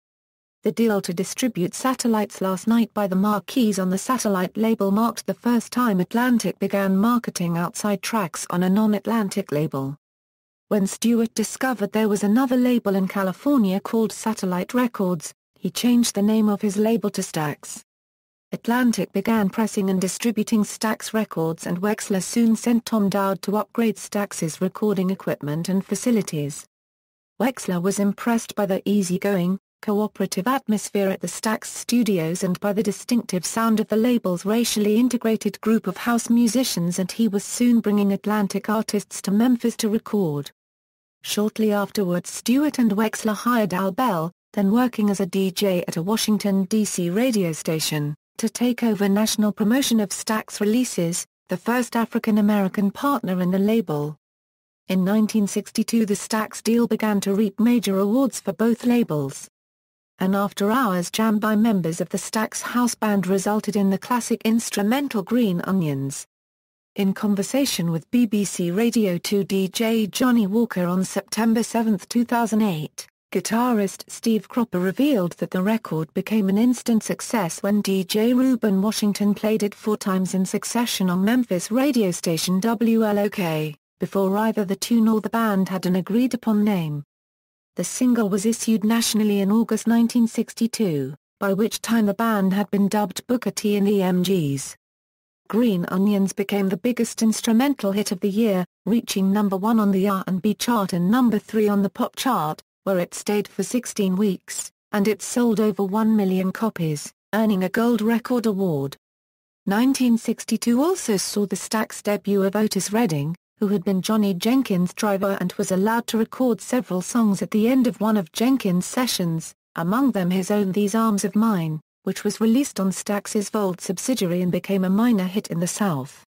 The deal to distribute Satellite's Last Night by the Marquis on the Satellite label marked the first time Atlantic began marketing outside tracks on a non-Atlantic label. When Stewart discovered there was another label in California called Satellite Records, he changed the name of his label to Stax. Atlantic began pressing and distributing Stax Records, and Wexler soon sent Tom Dowd to upgrade Stax's recording equipment and facilities. Wexler was impressed by the easygoing, cooperative atmosphere at the Stax studios and by the distinctive sound of the label's racially integrated group of house musicians, and he was soon bringing Atlantic artists to Memphis to record. Shortly afterwards Stewart and Wexler hired Al Bell, then working as a DJ at a Washington, D.C. radio station, to take over national promotion of Stax releases, the first African-American partner in the label. In 1962 the Stax deal began to reap major awards for both labels. An after-hours jam by members of the Stax house band resulted in the classic instrumental Green Onions. In conversation with BBC Radio 2 DJ Johnny Walker on September 7, 2008, guitarist Steve Cropper revealed that the record became an instant success when DJ Reuben Washington played it 4 times in succession on Memphis radio station WLOK, before either the tune or the band had an agreed-upon name. The single was issued nationally in August 1962, by which time the band had been dubbed Booker T and the MGs. Green Onions became the biggest instrumental hit of the year, reaching number 1 on the R&B chart and number 3 on the pop chart, where it stayed for 16 weeks, and it sold over 1 million copies, earning a Gold Record Award. 1962 also saw the Stax debut of Otis Redding, who had been Johnny Jenkins' driver and was allowed to record several songs at the end of one of Jenkins' sessions, among them his own These Arms of Mine, which was released on Stax's Volt subsidiary and became a minor hit in the South.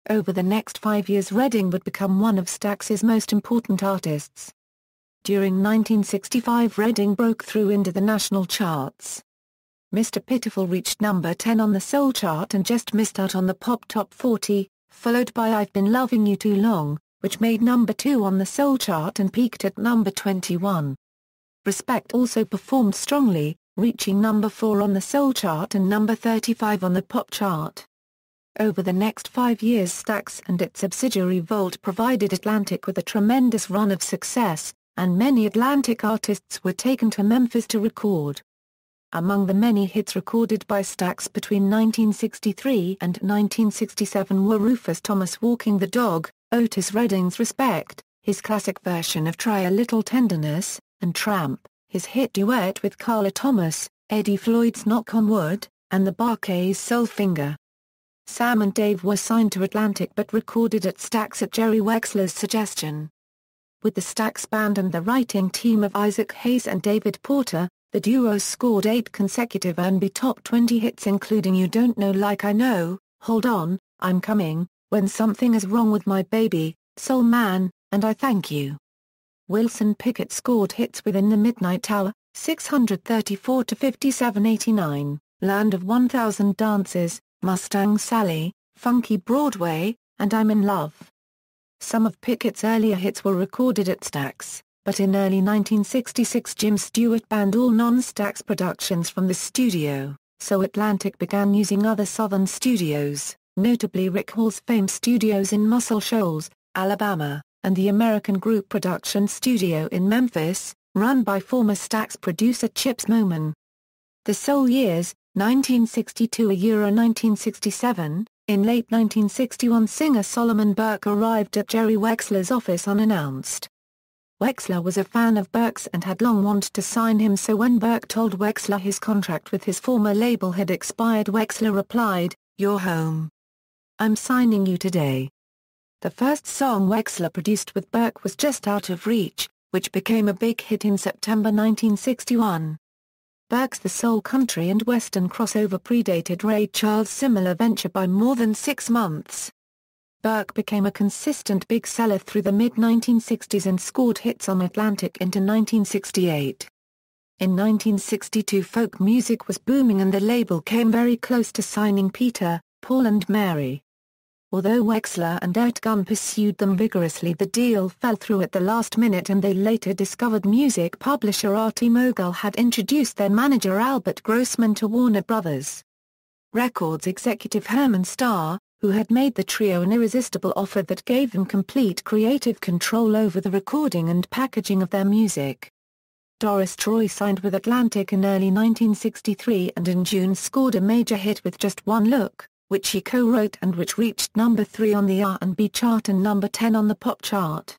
Over the next 5 years Redding would become one of Stax's most important artists. During 1965 Redding broke through into the national charts. Mr. Pitiful reached number 10 on the Soul chart and just missed out on the Pop Top 40, followed by I've Been Loving You Too Long, which made number 2 on the Soul chart and peaked at number 21. Respect also performed strongly, reaching number 4 on the Soul chart and number 35 on the Pop chart. Over the next 5 years Stax and its subsidiary Volt provided Atlantic with a tremendous run of success, and many Atlantic artists were taken to Memphis to record. Among the many hits recorded by Stax between 1963 and 1967 were Rufus Thomas' Walking the Dog, Otis Redding's Respect, his classic version of Try a Little Tenderness, and Tramp, his hit duet with Carla Thomas, Eddie Floyd's Knock on Wood, and the Bar-Kays' Soul Finger. Sam and Dave were signed to Atlantic but recorded at Stax at Jerry Wexler's suggestion. With the Stax band and the writing team of Isaac Hayes and David Porter, the duo scored 8 consecutive R&B Top 20 hits including You Don't Know Like I Know, Hold On, I'm Coming, When Something Is Wrong with My Baby, Soul Man, and I Thank You. Wilson Pickett scored hits within the Midnight Hour, 634 to 5789, Land of 1000 Dances, Mustang Sally, Funky Broadway, and I'm in Love. Some of Pickett's earlier hits were recorded at Stax, but in early 1966 Jim Stewart banned all non-Stax productions from the studio, so Atlantic began using other Southern studios, notably Rick Hall's famed studios in Muscle Shoals, Alabama, and the American Group Production Studio in Memphis, run by former Stax producer Chips Moman. The Soul Years, 1962–1967, in late 1961 singer Solomon Burke arrived at Jerry Wexler's office unannounced. Wexler was a fan of Burke's and had long wanted to sign him, so when Burke told Wexler his contract with his former label had expired, Wexler replied, "You're home. I'm signing you today." The first song Wexler produced with Burke was Just Out of Reach, which became a big hit in September 1961. Burke's The Soul Country and Western crossover predated Ray Charles' similar venture by more than 6 months. Burke became a consistent big seller through the mid-1960s and scored hits on Atlantic into 1968. In 1962 folk music was booming and the label came very close to signing Peter, Paul and Mary. Although Wexler and Ertegün pursued them vigorously, the deal fell through at the last minute, and they later discovered music publisher Artie Mogul had introduced their manager Albert Grossman to Warner Brothers. Records executive Herman Starr, who had made the trio an irresistible offer that gave them complete creative control over the recording and packaging of their music. Doris Troy signed with Atlantic in early 1963 and in June scored a major hit with Just One Look, which she co-wrote and which reached number 3 on the R&B chart and number 10 on the pop chart.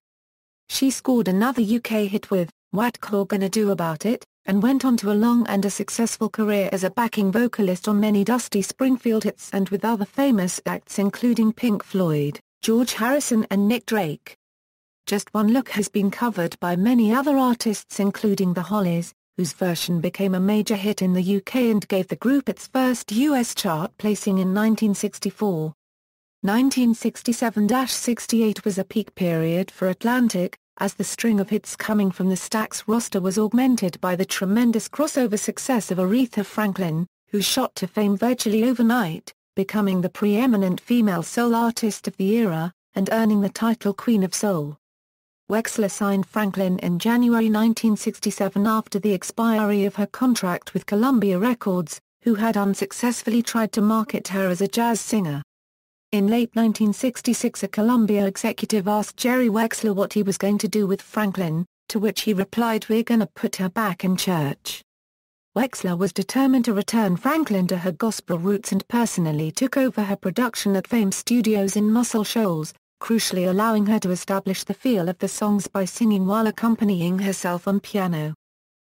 She scored another UK hit with What Claw Gonna Do About It, and went on to a long and a successful career as a backing vocalist on many Dusty Springfield hits and with other famous acts including Pink Floyd, George Harrison and Nick Drake. Just One Look has been covered by many other artists including The Hollies, whose version became a major hit in the UK and gave the group its first US chart placing in 1964. 1967–68 was a peak period for Atlantic, as the string of hits coming from the Stax roster was augmented by the tremendous crossover success of Aretha Franklin, who shot to fame virtually overnight, becoming the preeminent female soul artist of the era, and earning the title Queen of Soul. Wexler signed Franklin in January 1967 after the expiry of her contract with Columbia Records, who had unsuccessfully tried to market her as a jazz singer. In late 1966 a Columbia executive asked Jerry Wexler what he was going to do with Franklin, to which he replied, "We're gonna put her back in church." Wexler was determined to return Franklin to her gospel roots and personally took over her production at Fame Studios in Muscle Shoals, crucially allowing her to establish the feel of the songs by singing while accompanying herself on piano.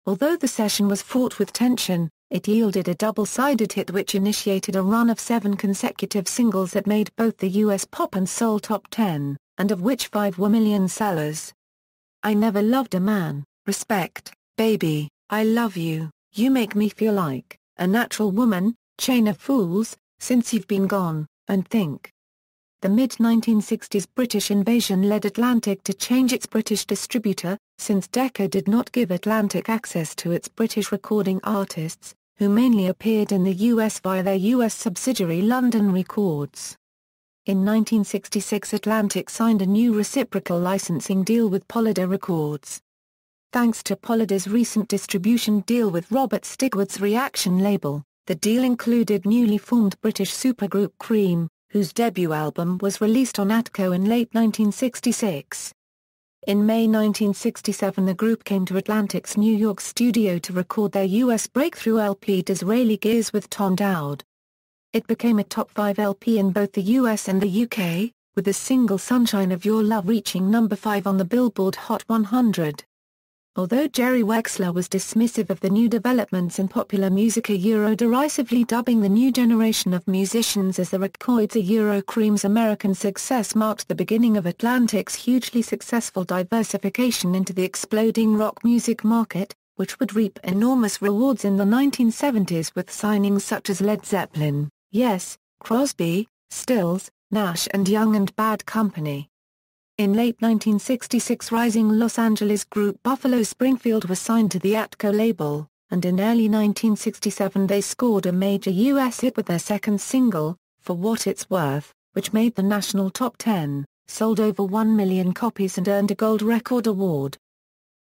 Although the session was fraught with tension, it yielded a double-sided hit which initiated a run of 7 consecutive singles that made both the US pop and soul top 10, and of which 5 were million sellers. I Never Loved a Man, Respect, Baby, I Love You, You Make Me Feel Like a Natural Woman, Chain of Fools, Since You've Been Gone, and Think. The mid-1960s British invasion led Atlantic to change its British distributor, since Decca did not give Atlantic access to its British recording artists, who mainly appeared in the US via their US subsidiary London Records. In 1966 Atlantic signed a new reciprocal licensing deal with Polydor Records. Thanks to Polydor's recent distribution deal with Robert Stigwood's Reaction label, the deal included newly formed British supergroup Cream, whose debut album was released on Atco in late 1966. In May 1967 the group came to Atlantic's New York studio to record their US breakthrough LP Disraeli Gears with Tom Dowd. It became a top 5 LP in both the US and the UK, with the single Sunshine of Your Love reaching number 5 on the Billboard Hot 100. Although Jerry Wexler was dismissive of the new developments in popular music, derisively dubbing the new generation of musicians as the Rockoids, Cream's American success marked the beginning of Atlantic's hugely successful diversification into the exploding rock music market, which would reap enormous rewards in the 1970s with signings such as Led Zeppelin, Yes, Crosby, Stills, Nash and Young and Bad Company. In late 1966 rising Los Angeles group Buffalo Springfield was signed to the Atco label, and in early 1967 they scored a major US hit with their second single, For What It's Worth, which made the national top 10, sold over 1 million copies and earned a Gold Record Award.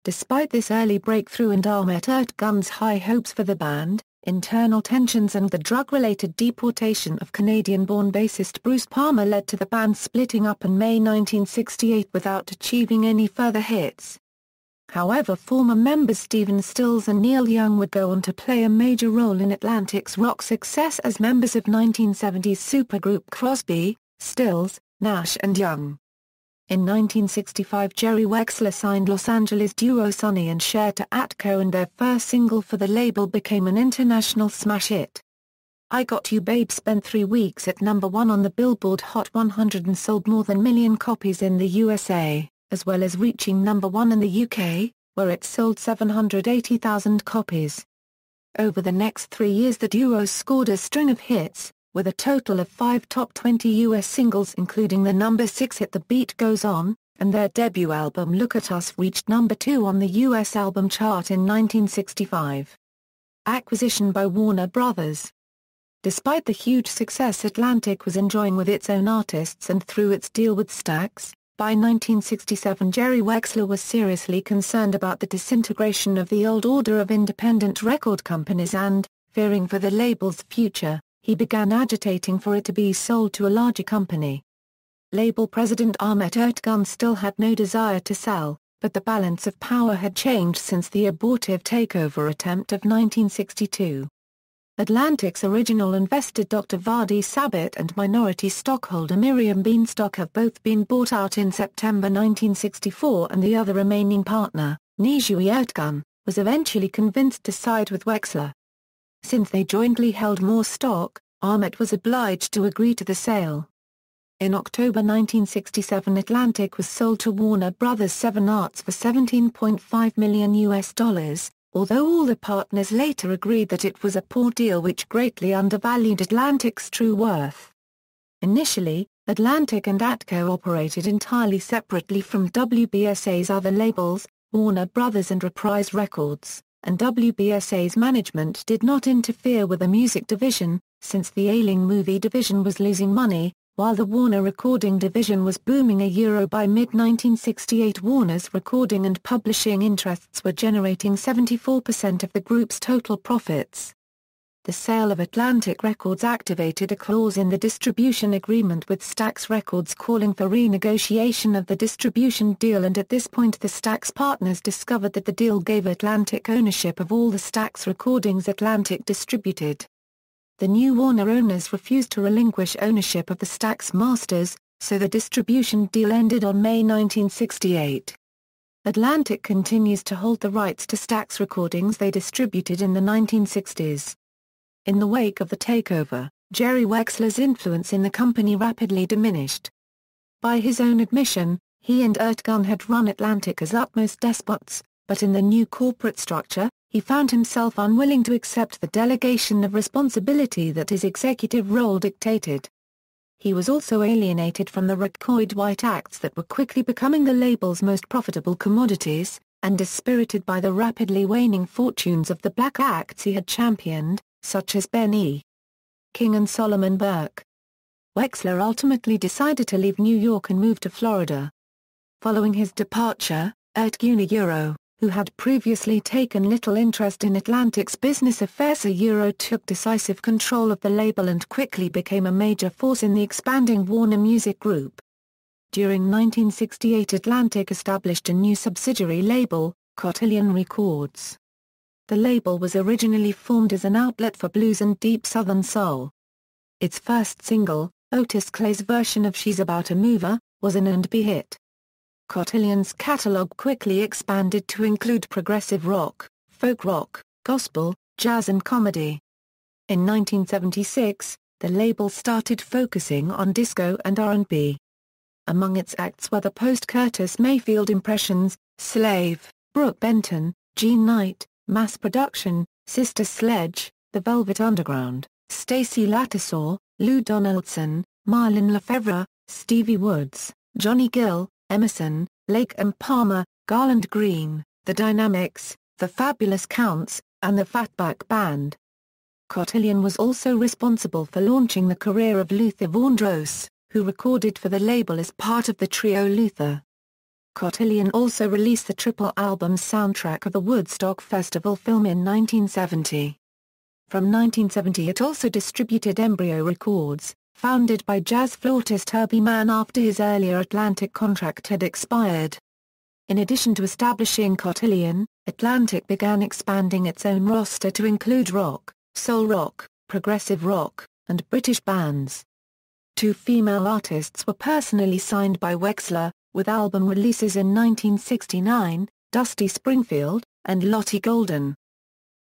Despite this early breakthrough and Ahmet Ertegün's high hopes for the band, internal tensions and the drug-related deportation of Canadian-born bassist Bruce Palmer led to the band splitting up in May 1968 without achieving any further hits. However, former members Stephen Stills and Neil Young would go on to play a major role in Atlantic's rock success as members of 1970s supergroup Crosby, Stills, Nash and Young. In 1965, Jerry Wexler signed Los Angeles duo Sonny and Cher to Atco, and their first single for the label became an international smash hit. I Got You Babe spent 3 weeks at number 1 on the Billboard Hot 100 and sold more than 1 million copies in the USA, as well as reaching number 1 in the UK, where it sold 780,000 copies. Over the next 3 years the duo scored a string of hits, with a total of 5 top 20 US singles including the number 6 hit The Beat Goes On, and their debut album Look at Us reached number 2 on the US album chart in 1965. Acquisition by Warner Brothers. Despite the huge success Atlantic was enjoying with its own artists and through its deal with Stax, by 1967 Jerry Wexler was seriously concerned about the disintegration of the old order of independent record companies and, fearing for the label's future, he began agitating for it to be sold to a larger company. Label president Ahmet Ertegün still had no desire to sell, but the balance of power had changed since the abortive takeover attempt of 1962. Atlantic's original investor Dr. Vadi Sabit and minority stockholder Miriam Beanstalk have both been bought out in September 1964, and the other remaining partner, Nejui Ertegün, was eventually convinced to side with Wexler. Since they jointly held more stock, Ahmet was obliged to agree to the sale. In October 1967 Atlantic was sold to Warner Brothers 7 Arts for $17.5 million, although all the partners later agreed that it was a poor deal which greatly undervalued Atlantic's true worth. Initially, Atlantic and Atco operated entirely separately from WBSA's other labels, Warner Brothers and Reprise Records, and WBSA's management did not interfere with the music division, since the ailing movie division was losing money, while the Warner Recording division was booming. By mid-1968 Warner's recording and publishing interests were generating 74% of the group's total profits. The sale of Atlantic Records activated a clause in the distribution agreement with Stax Records calling for renegotiation of the distribution deal, and at this point the Stax partners discovered that the deal gave Atlantic ownership of all the Stax recordings Atlantic distributed. The new Warner owners refused to relinquish ownership of the Stax masters, so the distribution deal ended on May 1968. Atlantic continues to hold the rights to Stax recordings they distributed in the 1960s. In the wake of the takeover, Jerry Wexler's influence in the company rapidly diminished. By his own admission, he and Ertegün had run Atlantic as utmost despots, but in the new corporate structure, he found himself unwilling to accept the delegation of responsibility that his executive role dictated. He was also alienated from the rockoid white acts that were quickly becoming the label's most profitable commodities, and dispirited by the rapidly waning fortunes of the black acts he had championed, such as Ben E. King and Solomon Burke. Wexler ultimately decided to leave New York and move to Florida. Following his departure, Ertegün, who had previously taken little interest in Atlantic's business affairs, took decisive control of the label and quickly became a major force in the expanding Warner Music Group. During 1968 Atlantic established a new subsidiary label, Cotillion Records. The label was originally formed as an outlet for blues and deep Southern soul. Its first single, Otis Clay's version of She's About a Mover, was an R&B hit. Cotillion's catalog quickly expanded to include progressive rock, folk rock, gospel, jazz and comedy. In 1976, the label started focusing on disco and R&B. Among its acts were the post-Curtis Mayfield Impressions, Slave, Brooke Benton, Jean Knight, Mass Production, Sister Sledge, The Velvet Underground, Stacey Lattisaw, Lou Donaldson, Marlon Lefevre, Stevie Woods, Johnny Gill, Emerson, Lake and Palmer, Garland Green, The Dynamics, The Fabulous Counts, and the Fatback Band. Cotillion was also responsible for launching the career of Luther Vandross, who recorded for the label as part of the trio Luther. Cotillion also released the triple album soundtrack of the Woodstock Festival film in 1970. From 1970 it also distributed Embryo Records, founded by jazz flautist Herbie Mann after his earlier Atlantic contract had expired. In addition to establishing Cotillion, Atlantic began expanding its own roster to include rock, soul rock, progressive rock, and British bands. 2 female artists were personally signed by Wexler, with album releases in 1969, Dusty Springfield, and Lottie Golden.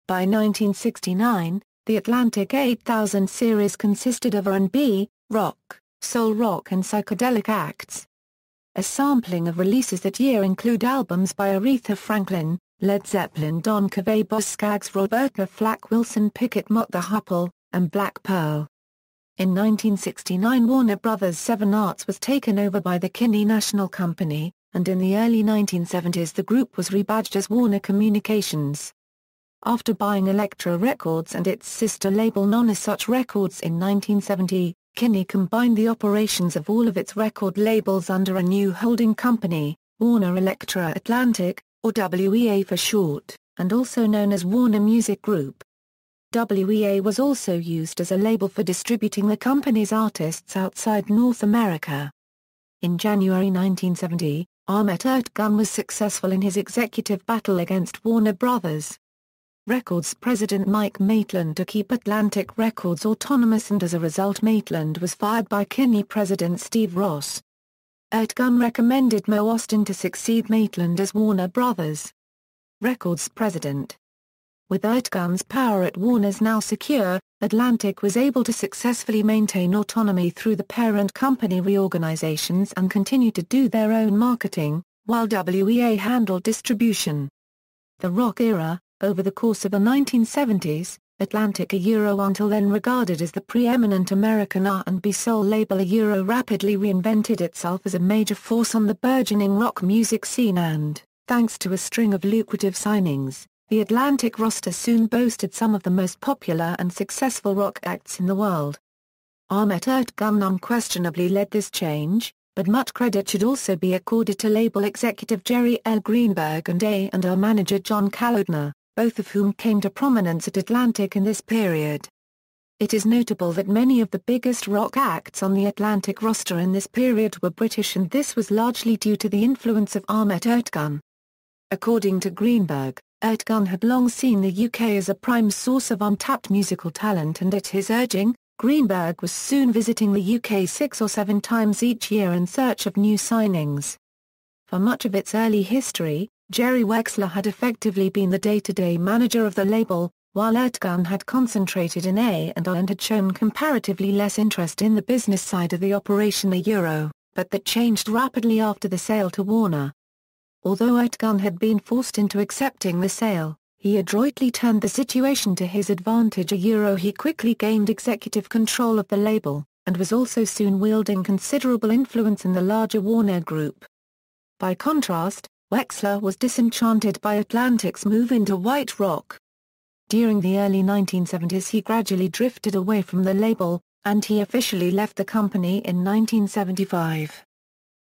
By 1969, the Atlantic 8000 series consisted of R&B, rock, soul rock and psychedelic acts. A sampling of releases that year include albums by Aretha Franklin, Led Zeppelin, Don Covay, Boz Scaggs, Roberta Flack, Wilson Pickett, Mott the Hoople, and Black Pearl. In 1969 Warner Bros. 7 Arts was taken over by the Kinney National Company, and in the early 1970s the group was rebadged as Warner Communications. After buying Elektra Records and its sister label Nonesuch Records in 1970, Kinney combined the operations of all of its record labels under a new holding company, Warner Elektra Atlantic, or WEA for short, and also known as Warner Music Group. WEA was also used as a label for distributing the company's artists outside North America. In January 1970, Ahmet Ertegün was successful in his executive battle against Warner Bros. Records president Mike Maitland to keep Atlantic Records autonomous, and as a result Maitland was fired by Kinney president Steve Ross. Ertegün recommended Mo Ostin to succeed Maitland as Warner Bros. Records president. With Ertegün's power at Warner's now secure, Atlantic was able to successfully maintain autonomy through the parent company reorganizations and continue to do their own marketing, while WEA handled distribution. The rock era. Over the course of the 1970s, Atlantic until then regarded as the preeminent American R&B soul label rapidly reinvented itself as a major force on the burgeoning rock music scene and, thanks to a string of lucrative signings, the Atlantic roster soon boasted some of the most popular and successful rock acts in the world. Ahmet Ertegün unquestionably led this change, but much credit should also be accorded to label executive Jerry L. Greenberg and A&R manager John Kalodner, both of whom came to prominence at Atlantic in this period. It is notable that many of the biggest rock acts on the Atlantic roster in this period were British, and this was largely due to the influence of Ahmet Ertegün. According to Greenberg, Ertegün had long seen the UK as a prime source of untapped musical talent, and at his urging, Greenberg was soon visiting the UK 6 or 7 times each year in search of new signings. For much of its early history, Jerry Wexler had effectively been the day-to-day manager of the label, while Ertegün had concentrated in A&R and had shown comparatively less interest in the business side of the operation but that changed rapidly after the sale to Warner. Although Ertegün had been forced into accepting the sale, he adroitly turned the situation to his advantage. He quickly gained executive control of the label, and was also soon wielding considerable influence in the larger Warner Group. By contrast, Wexler was disenchanted by Atlantic's move into white rock. During the early 1970s he gradually drifted away from the label, and he officially left the company in 1975.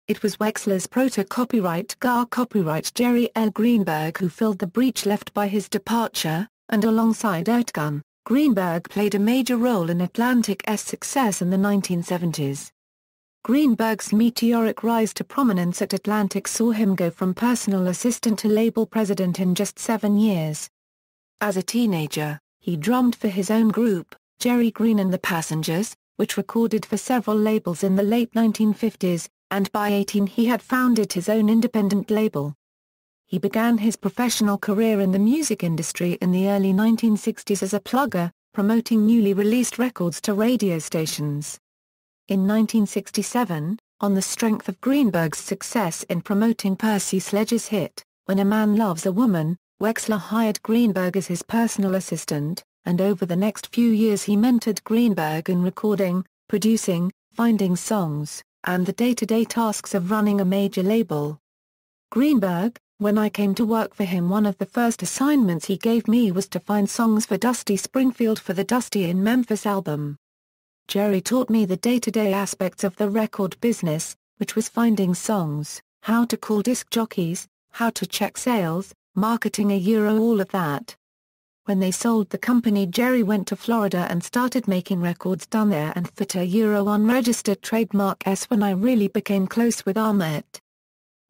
It was Wexler's proto-copyright copyright Jerry L. Greenberg who filled the breach left by his departure, and alongside Ertegün, Greenberg played a major role in Atlantic's success in the 1970s. Greenberg's meteoric rise to prominence at Atlantic saw him go from personal assistant to label president in just 7 years. As a teenager, he drummed for his own group, Jerry Green and the Passengers, which recorded for several labels in the late 1950s, and by 18 he had founded his own independent label. He began his professional career in the music industry in the early 1960s as a plugger, promoting newly released records to radio stations. In 1967, on the strength of Greenberg's success in promoting Percy Sledge's hit, When a Man Loves a Woman, Wexler hired Greenberg as his personal assistant, and over the next few years he mentored Greenberg in recording, producing, finding songs, and the day-to-day tasks of running a major label. Greenberg, When I came to work for him, one of the first assignments he gave me was to find songs for Dusty Springfield for the Dusty in Memphis album. Jerry taught me the day-to-day aspects of the record business, which was finding songs, how to call disc jockeys, how to check sales, marketing all of that. When they sold the company, Jerry went to Florida and started making records down there and put a unregistered trademark S. When I really became close with Ahmet.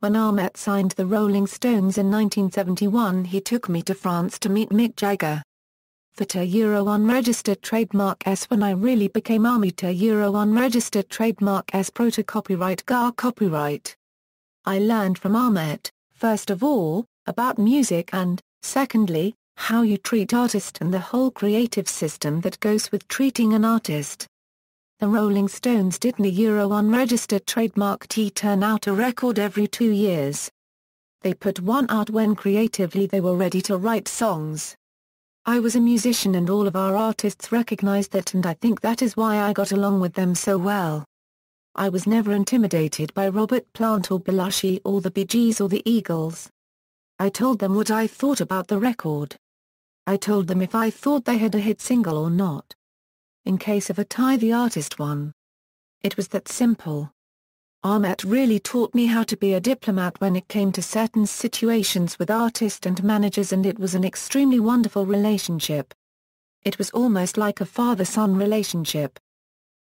When Ahmet signed the Rolling Stones in 1971, he took me to France to meet Mick Jagger. Put a unregistered trademark S. When I really became Ahmet unregistered trademark S. Proto copyright Gar copyright. I learned from Ahmet, first of all, about music and, secondly, how you treat artists and the whole creative system that goes with treating an artist. The Rolling Stones didn't unregistered trademark T turn out a record every 2 years. They put one out when creatively they were ready to write songs. I was a musician and all of our artists recognized that, and I think that is why I got along with them so well. I was never intimidated by Robert Plant or Belushi or the Bee Gees or the Eagles. I told them what I thought about the record. I told them if I thought they had a hit single or not. In case of a tie, the artist won. It was that simple. Ahmet really taught me how to be a diplomat when it came to certain situations with artists and managers, and it was an extremely wonderful relationship. It was almost like a father-son relationship.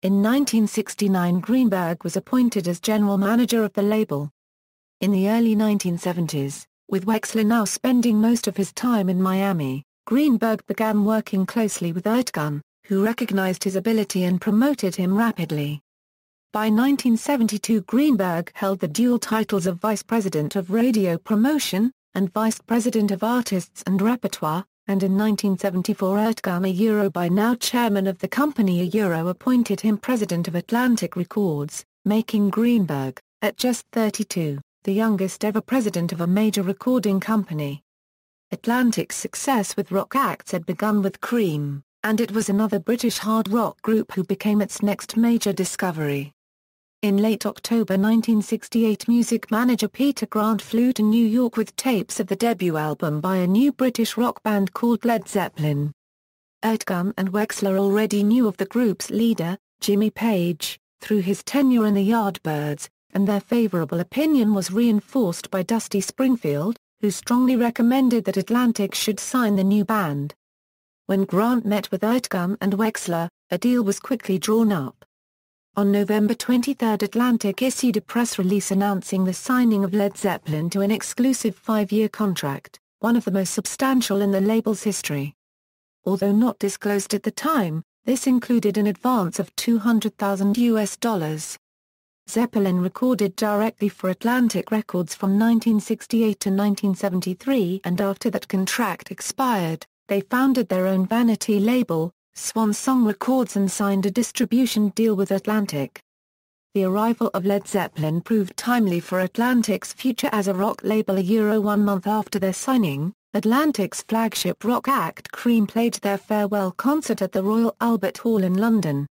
In 1969, Greenberg was appointed as general manager of the label. In the early 1970s, with Wexler now spending most of his time in Miami, Greenberg began working closely with Ertegün, who recognized his ability and promoted him rapidly. By 1972, Greenberg held the dual titles of Vice President of Radio Promotion, and Vice President of Artists and Repertoire, and in 1974 Ertegün by now chairman of the company appointed him President of Atlantic Records, making Greenberg, at just 32, the youngest ever president of a major recording company. Atlantic's success with rock acts had begun with Cream, and it was another British hard rock group who became its next major discovery. In late October 1968, music manager Peter Grant flew to New York with tapes of the debut album by a new British rock band called Led Zeppelin. Ertegün and Wexler already knew of the group's leader, Jimmy Page, through his tenure in the Yardbirds, and their favorable opinion was reinforced by Dusty Springfield, who strongly recommended that Atlantic should sign the new band. When Grant met with Ertegün and Wexler, a deal was quickly drawn up. On November 23, Atlantic issued a press release announcing the signing of Led Zeppelin to an exclusive 5-year contract, one of the most substantial in the label's history. Although not disclosed at the time, this included an advance of $200,000. Zeppelin recorded directly for Atlantic Records from 1968 to 1973, and after that contract expired, they founded their own vanity label, Swan Song Records, and signed a distribution deal with Atlantic. The arrival of Led Zeppelin proved timely for Atlantic's future as a rock label. 1 month after their signing, Atlantic's flagship rock act Cream played their farewell concert at the Royal Albert Hall in London.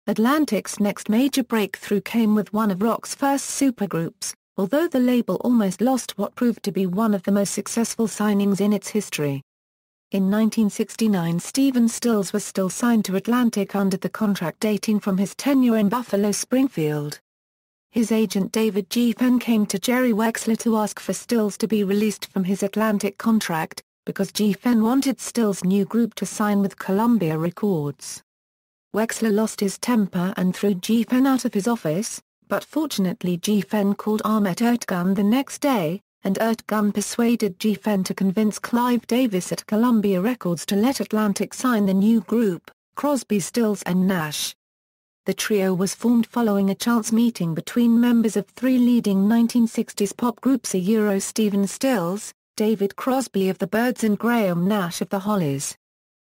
Atlantic's next major breakthrough came with one of rock's first supergroups, although the label almost lost what proved to be one of the most successful signings in its history. In 1969, Stephen Stills was still signed to Atlantic under the contract dating from his tenure in Buffalo Springfield. His agent David Geffen came to Jerry Wexler to ask for Stills to be released from his Atlantic contract, because Geffen wanted Stills' new group to sign with Columbia Records. Wexler lost his temper and threw Geffen out of his office, but fortunately Geffen called Ahmet Ertegün the next day, and Ertegün persuaded Geffen to convince Clive Davis at Columbia Records to let Atlantic sign the new group, Crosby, Stills and Nash. The trio was formed following a chance meeting between members of 3 leading 1960s pop groups: Stephen Stills, David Crosby of the Byrds and Graham Nash of the Hollies.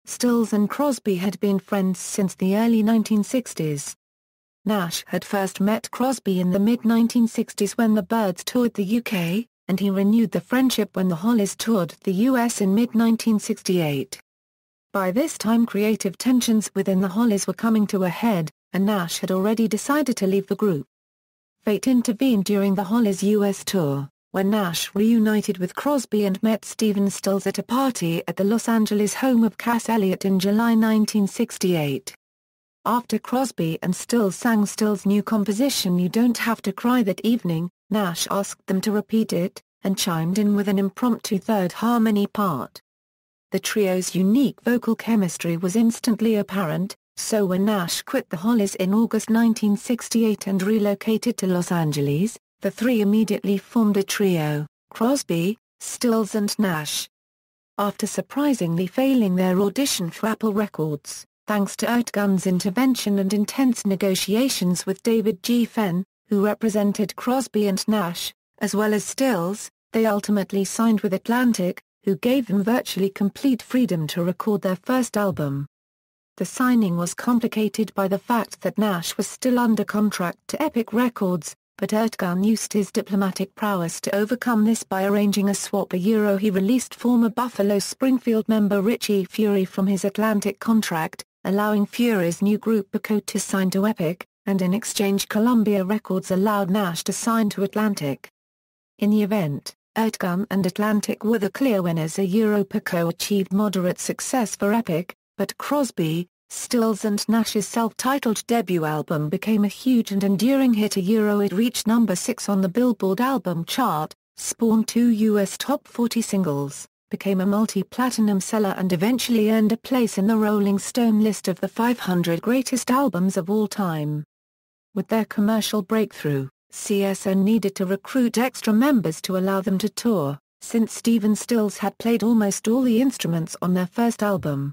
Stills and Crosby had been friends since the early 1960s. Nash had first met Crosby in the mid-1960s when the Byrds toured the UK, and he renewed the friendship when the Hollies toured the US in mid-1968. By this time creative tensions within the Hollies were coming to a head, and Nash had already decided to leave the group. Fate intervened during the Hollies' US tour, when Nash reunited with Crosby and met Stephen Stills at a party at the Los Angeles home of Cass Elliot in July 1968. After Crosby and Stills sang Stills' new composition You Don't Have to Cry that evening, Nash asked them to repeat it, and chimed in with an impromptu third harmony part. The trio's unique vocal chemistry was instantly apparent, so when Nash quit the Hollies in August 1968 and relocated to Los Angeles, the three immediately formed a trio, Crosby, Stills and Nash. After surprisingly failing their audition for Apple Records, thanks to Ertegün's intervention and intense negotiations with David G. Fenn, who represented Crosby and Nash, as well as Stills, they ultimately signed with Atlantic, who gave them virtually complete freedom to record their first album. The signing was complicated by the fact that Nash was still under contract to Epic Records, but Ertegün used his diplomatic prowess to overcome this by arranging a swap. He released former Buffalo Springfield member Richie Fury from his Atlantic contract, allowing Fury's new group Atco to sign to Epic, and in exchange Columbia Records allowed Nash to sign to Atlantic. In the event, Ertegün and Atlantic were the clear winners. Atco achieved moderate success for Epic, but Crosby, Stills and Nash's self-titled debut album became a huge and enduring hit. It reached number 6 on the Billboard album chart, spawned 2 U.S. top 40 singles, became a multi-platinum seller and eventually earned a place in the Rolling Stone list of the 500 greatest albums of all time. With their commercial breakthrough, CSN needed to recruit extra members to allow them to tour, since Stephen Stills had played almost all the instruments on their first album.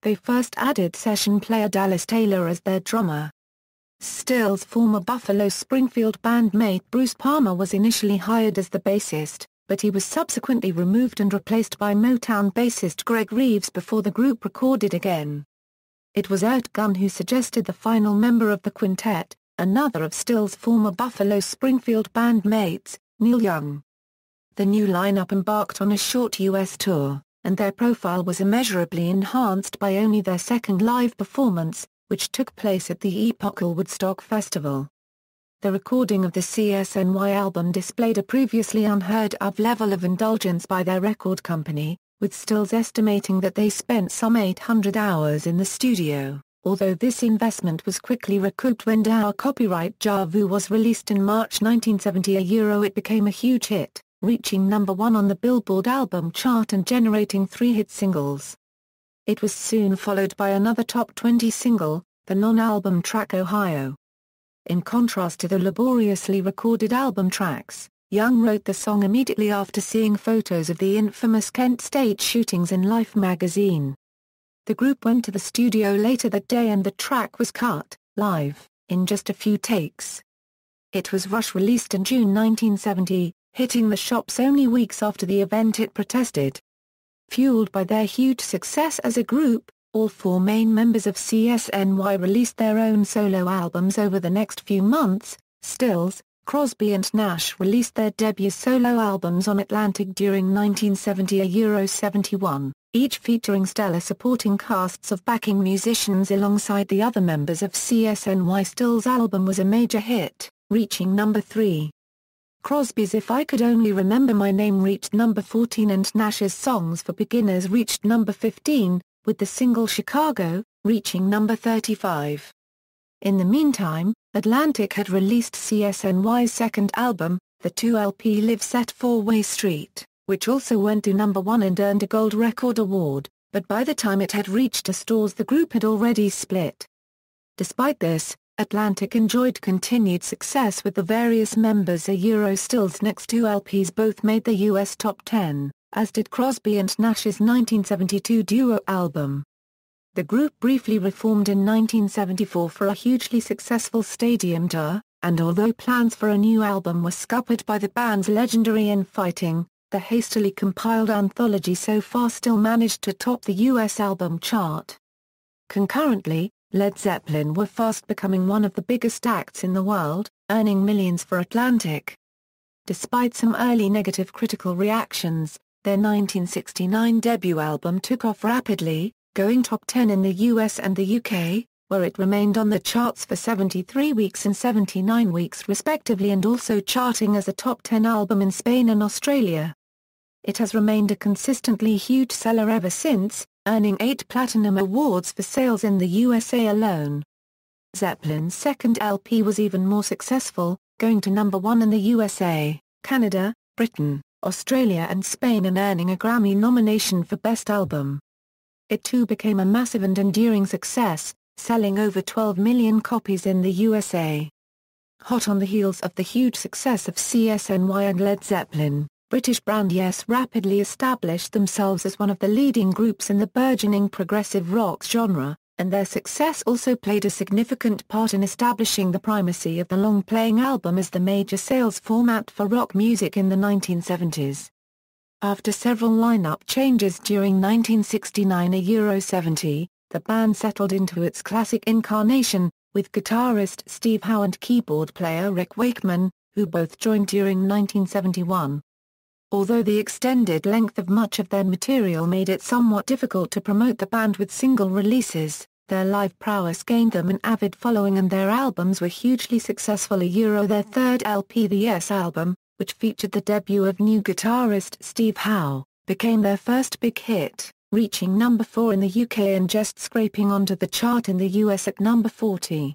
They first added session player Dallas Taylor as their drummer. Stills' former Buffalo Springfield bandmate Bruce Palmer was initially hired as the bassist, but he was subsequently removed and replaced by Motown bassist Greg Reeves before the group recorded again. It was Ertegün who suggested the final member of the quintet, another of Stills' former Buffalo Springfield bandmates, Neil Young. The new lineup embarked on a short U.S. tour, and their profile was immeasurably enhanced by only their second live performance, which took place at the epochal Woodstock Festival. The recording of the CSNY album displayed a previously unheard-of level of indulgence by their record company, with Stills estimating that they spent some 800 hours in the studio, although this investment was quickly recouped when our copyright Ja Vu was released in March 1970. It became a huge hit, reaching number 1 on the Billboard album chart and generating 3 hit singles. It was soon followed by another top 20 single, the non-album track Ohio. In contrast to the laboriously recorded album tracks, Young wrote the song immediately after seeing photos of the infamous Kent State shootings in Life magazine. The group went to the studio later that day and the track was cut, live, in just a few takes. It was rush-released in June 1970, hitting the shops only weeks after the event it protested. Fueled by their huge success as a group, all 4 main members of CSNY released their own solo albums over the next few months. Stills, Crosby and Nash released their debut solo albums on Atlantic during 1970. 71, each featuring stellar supporting casts of backing musicians alongside the other members of CSNY. Stills' album was a major hit, reaching number 3. Crosby's If I Could Only Remember My Name reached number 14 and Nash's Songs for Beginners reached number 15, with the single Chicago, reaching number 35. In the meantime, Atlantic had released CSNY's second album, the 2-LP Live Set 4-Way Street, which also went to number 1 and earned a Gold Record Award, but by the time it had reached stores the group had already split. Despite this, Atlantic enjoyed continued success with the various members. Stills' next 2 LPs both made the US top 10, as did Crosby and Nash's 1972 duo album. The group briefly reformed in 1974 for a hugely successful stadium tour, and although plans for a new album were scuppered by the band's legendary infighting, the hastily compiled anthology so far still managed to top the US album chart. Concurrently, Led Zeppelin were fast becoming one of the biggest acts in the world, earning millions for Atlantic. Despite some early negative critical reactions, their 1969 debut album took off rapidly, going top 10 in the US and the UK, where it remained on the charts for 73 weeks and 79 weeks respectively, and also charting as a top 10 album in Spain and Australia. It has remained a consistently huge seller ever since, earning 8 platinum awards for sales in the USA alone. Zeppelin's second LP was even more successful, going to number 1 in the USA, Canada, Britain, Australia and Spain, and earning a Grammy nomination for Best Album. It too became a massive and enduring success, selling over 12 million copies in the USA. Hot on the heels of the huge success of CSNY and Led Zeppelin, British band Yes rapidly established themselves as one of the leading groups in the burgeoning progressive rock genre, and their success also played a significant part in establishing the primacy of the long-playing album as the major sales format for rock music in the 1970s. After several lineup changes during 1969 Euro 70, the band settled into its classic incarnation, with guitarist Steve Howe and keyboard player Rick Wakeman, who both joined during 1971. Although the extended length of much of their material made it somewhat difficult to promote the band with single releases, their live prowess gained them an avid following and their albums were hugely successful. Their third LP, the Yes album, which featured the debut of new guitarist Steve Howe, became their first big hit, reaching number 4 in the UK and just scraping onto the chart in the US at number 40.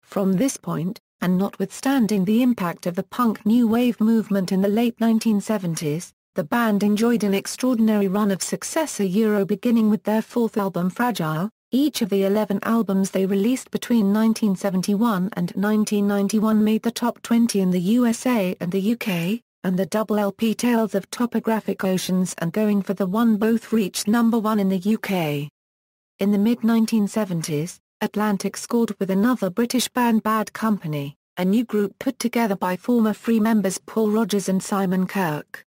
From this point, and notwithstanding the impact of the punk new wave movement in the late 1970s, the band enjoyed an extraordinary run of success beginning with their fourth album Fragile. Each of the 11 albums they released between 1971 and 1991 made the top 20 in the USA and the UK, and the double LP Tales of Topographic Oceans and Going for the One both reached number 1 in the UK. In the mid-1970s, Atlantic scored with another British band Bad Company, a new group put together by former Free members Paul Rodgers and Simon Kirke.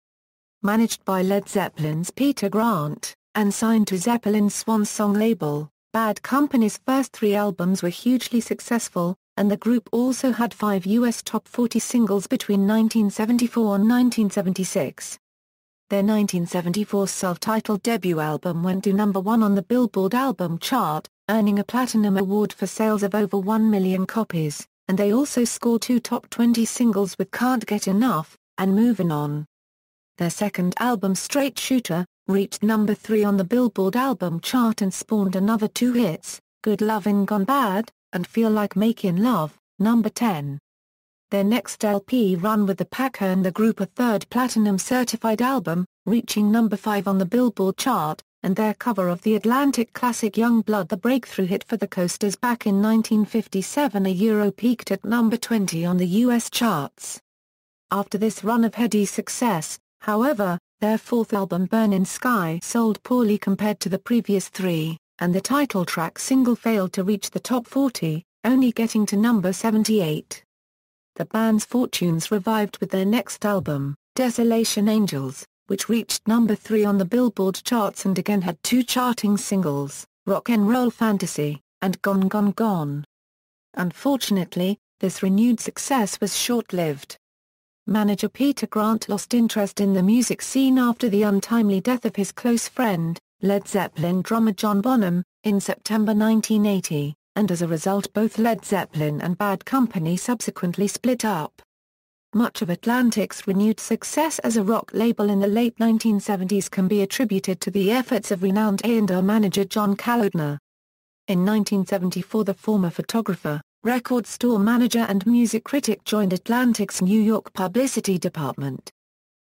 Managed by Led Zeppelin's Peter Grant, and signed to Zeppelin's Swan Song label, Bad Company's first 3 albums were hugely successful, and the group also had 5 US top 40 singles between 1974 and 1976. Their 1974 self-titled debut album went to number 1 on the Billboard album chart, earning a platinum award for sales of over 1 million copies, and they also scored 2 top 20 singles with Can't Get Enough and Movin' On. Their second album Straight Shooter reached number 3 on the Billboard album chart and spawned another 2 hits, Good Lovin' Gone Bad, and Feel Like Makin' Love, number 10. Their next LP run with the Pack earned the group a third platinum certified album, reaching number 5 on the Billboard chart, and their cover of the Atlantic classic Young Blood, the breakthrough hit for the Coasters back in 1957, peaked at number 20 on the US charts. After this run of heady success, however, their fourth album Burnin' Sky sold poorly compared to the previous 3, and the title track single failed to reach the top 40, only getting to number 78. The band's fortunes revived with their next album, Desolation Angels, which reached number 3 on the Billboard charts and again had 2 charting singles, Rock'n'Roll Fantasy, and Gone Gone Gone. Unfortunately, this renewed success was short-lived. Manager Peter Grant lost interest in the music scene after the untimely death of his close friend, Led Zeppelin drummer John Bonham, in September 1980, and as a result both Led Zeppelin and Bad Company subsequently split up. Much of Atlantic's renewed success as a rock label in the late 1970s can be attributed to the efforts of renowned A&R manager John Kalodner. In 1974 the former photographer, record store manager and music critic joined Atlantic's New York publicity department.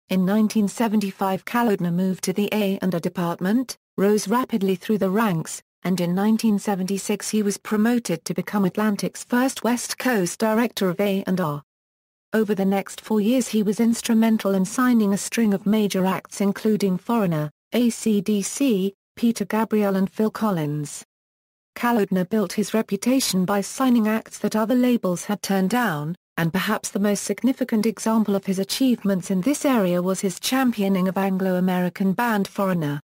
In 1975 Kalodner moved to the A&R department, rose rapidly through the ranks, and in 1976 he was promoted to become Atlantic's first West Coast director of A&R. Over the next 4 years he was instrumental in signing a string of major acts including Foreigner, AC/DC, Peter Gabriel and Phil Collins. Kalodner built his reputation by signing acts that other labels had turned down, and perhaps the most significant example of his achievements in this area was his championing of Anglo-American band Foreigner.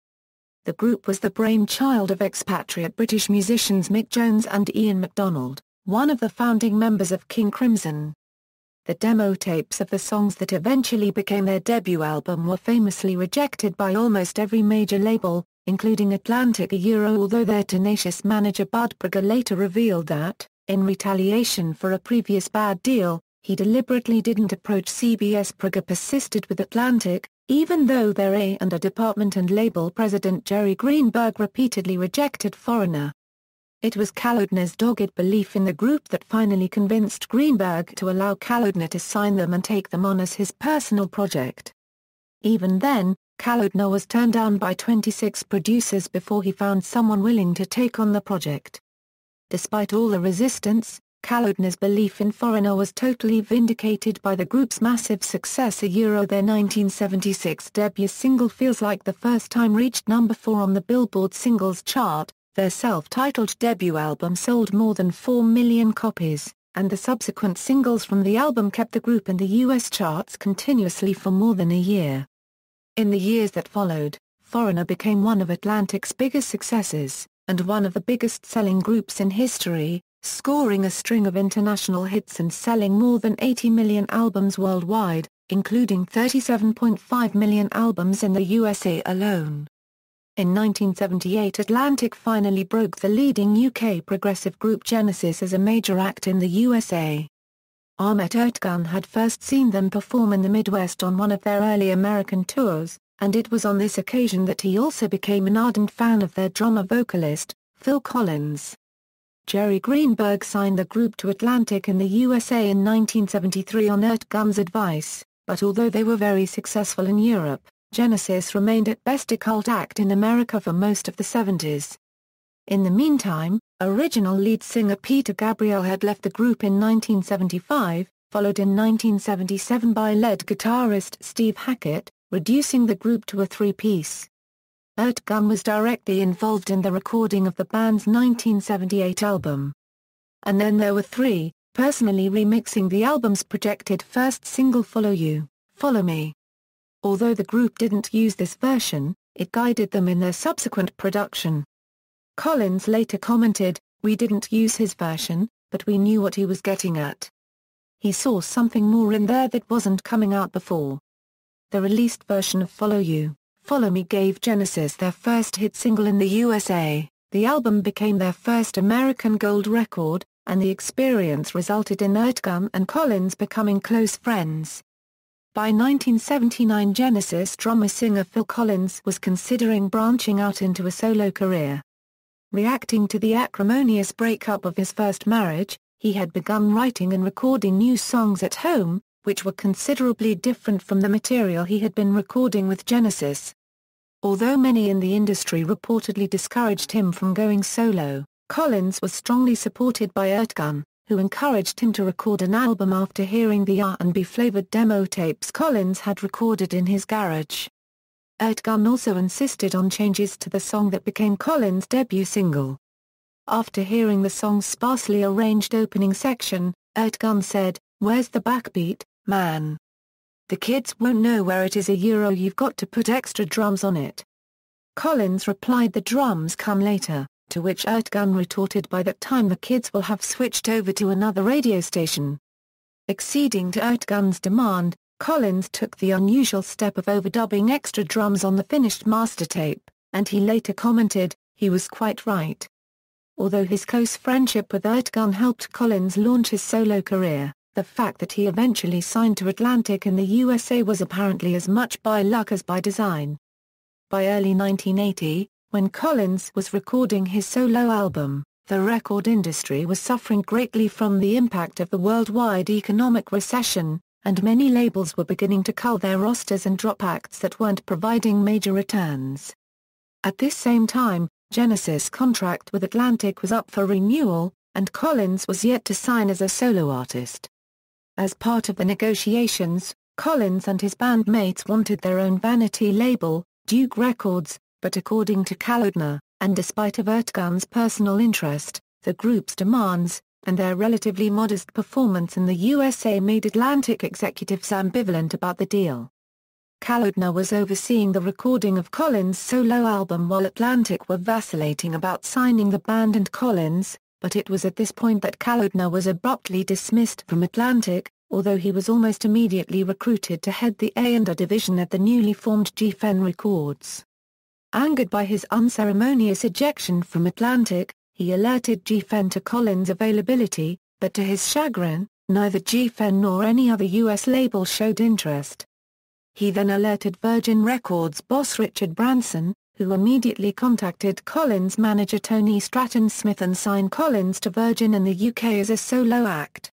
The group was the brainchild of expatriate British musicians Mick Jones and Ian MacDonald, one of the founding members of King Crimson. The demo tapes of the songs that eventually became their debut album were famously rejected by almost every major label, including Atlantic although their tenacious manager Bud Prager later revealed that, in retaliation for a previous bad deal, he deliberately didn't approach CBS. Prager persisted with Atlantic, even though their A&R department and label president Jerry Greenberg repeatedly rejected Foreigner. It was Kalodner's dogged belief in the group that finally convinced Greenberg to allow Kalodner to sign them and take them on as his personal project. Even then, Kalodner was turned down by 26 producers before he found someone willing to take on the project. Despite all the resistance, Kalodner's belief in Foreigner was totally vindicated by the group's massive success. Their 1976 debut single Feels Like the First Time reached number 4 on the Billboard singles chart. Their self-titled debut album sold more than 4 million copies, and the subsequent singles from the album kept the group in the U.S. charts continuously for more than a year. In the years that followed, Foreigner became one of Atlantic's biggest successes, and one of the biggest-selling groups in history, scoring a string of international hits and selling more than 80 million albums worldwide, including 37.5 million albums in the USA alone. In 1978 Atlantic finally broke the leading UK progressive group Genesis as a major act in the USA. Ahmet Ertegün had first seen them perform in the Midwest on one of their early American tours, and it was on this occasion that he also became an ardent fan of their drummer-vocalist, Phil Collins. Jerry Greenberg signed the group to Atlantic in the USA in 1973 on Ertegün's advice, but although they were very successful in Europe, Genesis remained at best a cult act in America for most of the 70s. In the meantime, original lead singer Peter Gabriel had left the group in 1975, followed in 1977 by lead guitarist Steve Hackett, reducing the group to a three-piece. Ertegün was directly involved in the recording of the band's 1978 album. And then there were three, personally remixing the album's projected first single Follow You, Follow Me. Although the group didn't use this version, it guided them in their subsequent production. Collins later commented, "We didn't use his version, but we knew what he was getting at. He saw something more in there that wasn't coming out before." The released version of Follow You, Follow Me gave Genesis their first hit single in the USA. The album became their first American gold record, and the experience resulted in Ertegün and Collins becoming close friends. By 1979 Genesis drummer-singer Phil Collins was considering branching out into a solo career. Reacting to the acrimonious breakup of his first marriage, he had begun writing and recording new songs at home, which were considerably different from the material he had been recording with Genesis. Although many in the industry reportedly discouraged him from going solo, Collins was strongly supported by Ertegün, who encouraged him to record an album after hearing the R&B-flavored demo tapes Collins had recorded in his garage. Ertegün also insisted on changes to the song that became Collins' debut single. After hearing the song's sparsely arranged opening section, Ertegün said, "Where's the backbeat, man? The kids won't know where it is. You've got to put extra drums on it." Collins replied, "The drums come later," to which Ertegün retorted, "By that time the kids will have switched over to another radio station." Acceding to Ertegün's demand, Collins took the unusual step of overdubbing extra drums on the finished master tape, and he later commented, "He was quite right." Although his close friendship with Ertegün helped Collins launch his solo career, the fact that he eventually signed to Atlantic in the USA was apparently as much by luck as by design. By early 1980, when Collins was recording his solo album, the record industry was suffering greatly from the impact of the worldwide economic recession, and many labels were beginning to cull their rosters and drop acts that weren't providing major returns. At this same time, Genesis' contract with Atlantic was up for renewal, and Collins was yet to sign as a solo artist. As part of the negotiations, Collins and his bandmates wanted their own vanity label, Duke Records, but according to Kalodner, and despite of Ertegün's personal interest, the group's demands, and their relatively modest performance in the USA made Atlantic executives ambivalent about the deal. Kalodner was overseeing the recording of Collins' solo album while Atlantic were vacillating about signing the band and Collins, but it was at this point that Kalodner was abruptly dismissed from Atlantic, although he was almost immediately recruited to head the A&R division at the newly formed Geffen Records. Angered by his unceremonious ejection from Atlantic, he alerted Geffen to Collins' availability, but to his chagrin, neither Geffen nor any other U.S. label showed interest. He then alerted Virgin Records boss Richard Branson, who immediately contacted Collins' manager Tony Stratton-Smith and signed Collins to Virgin in the UK as a solo act.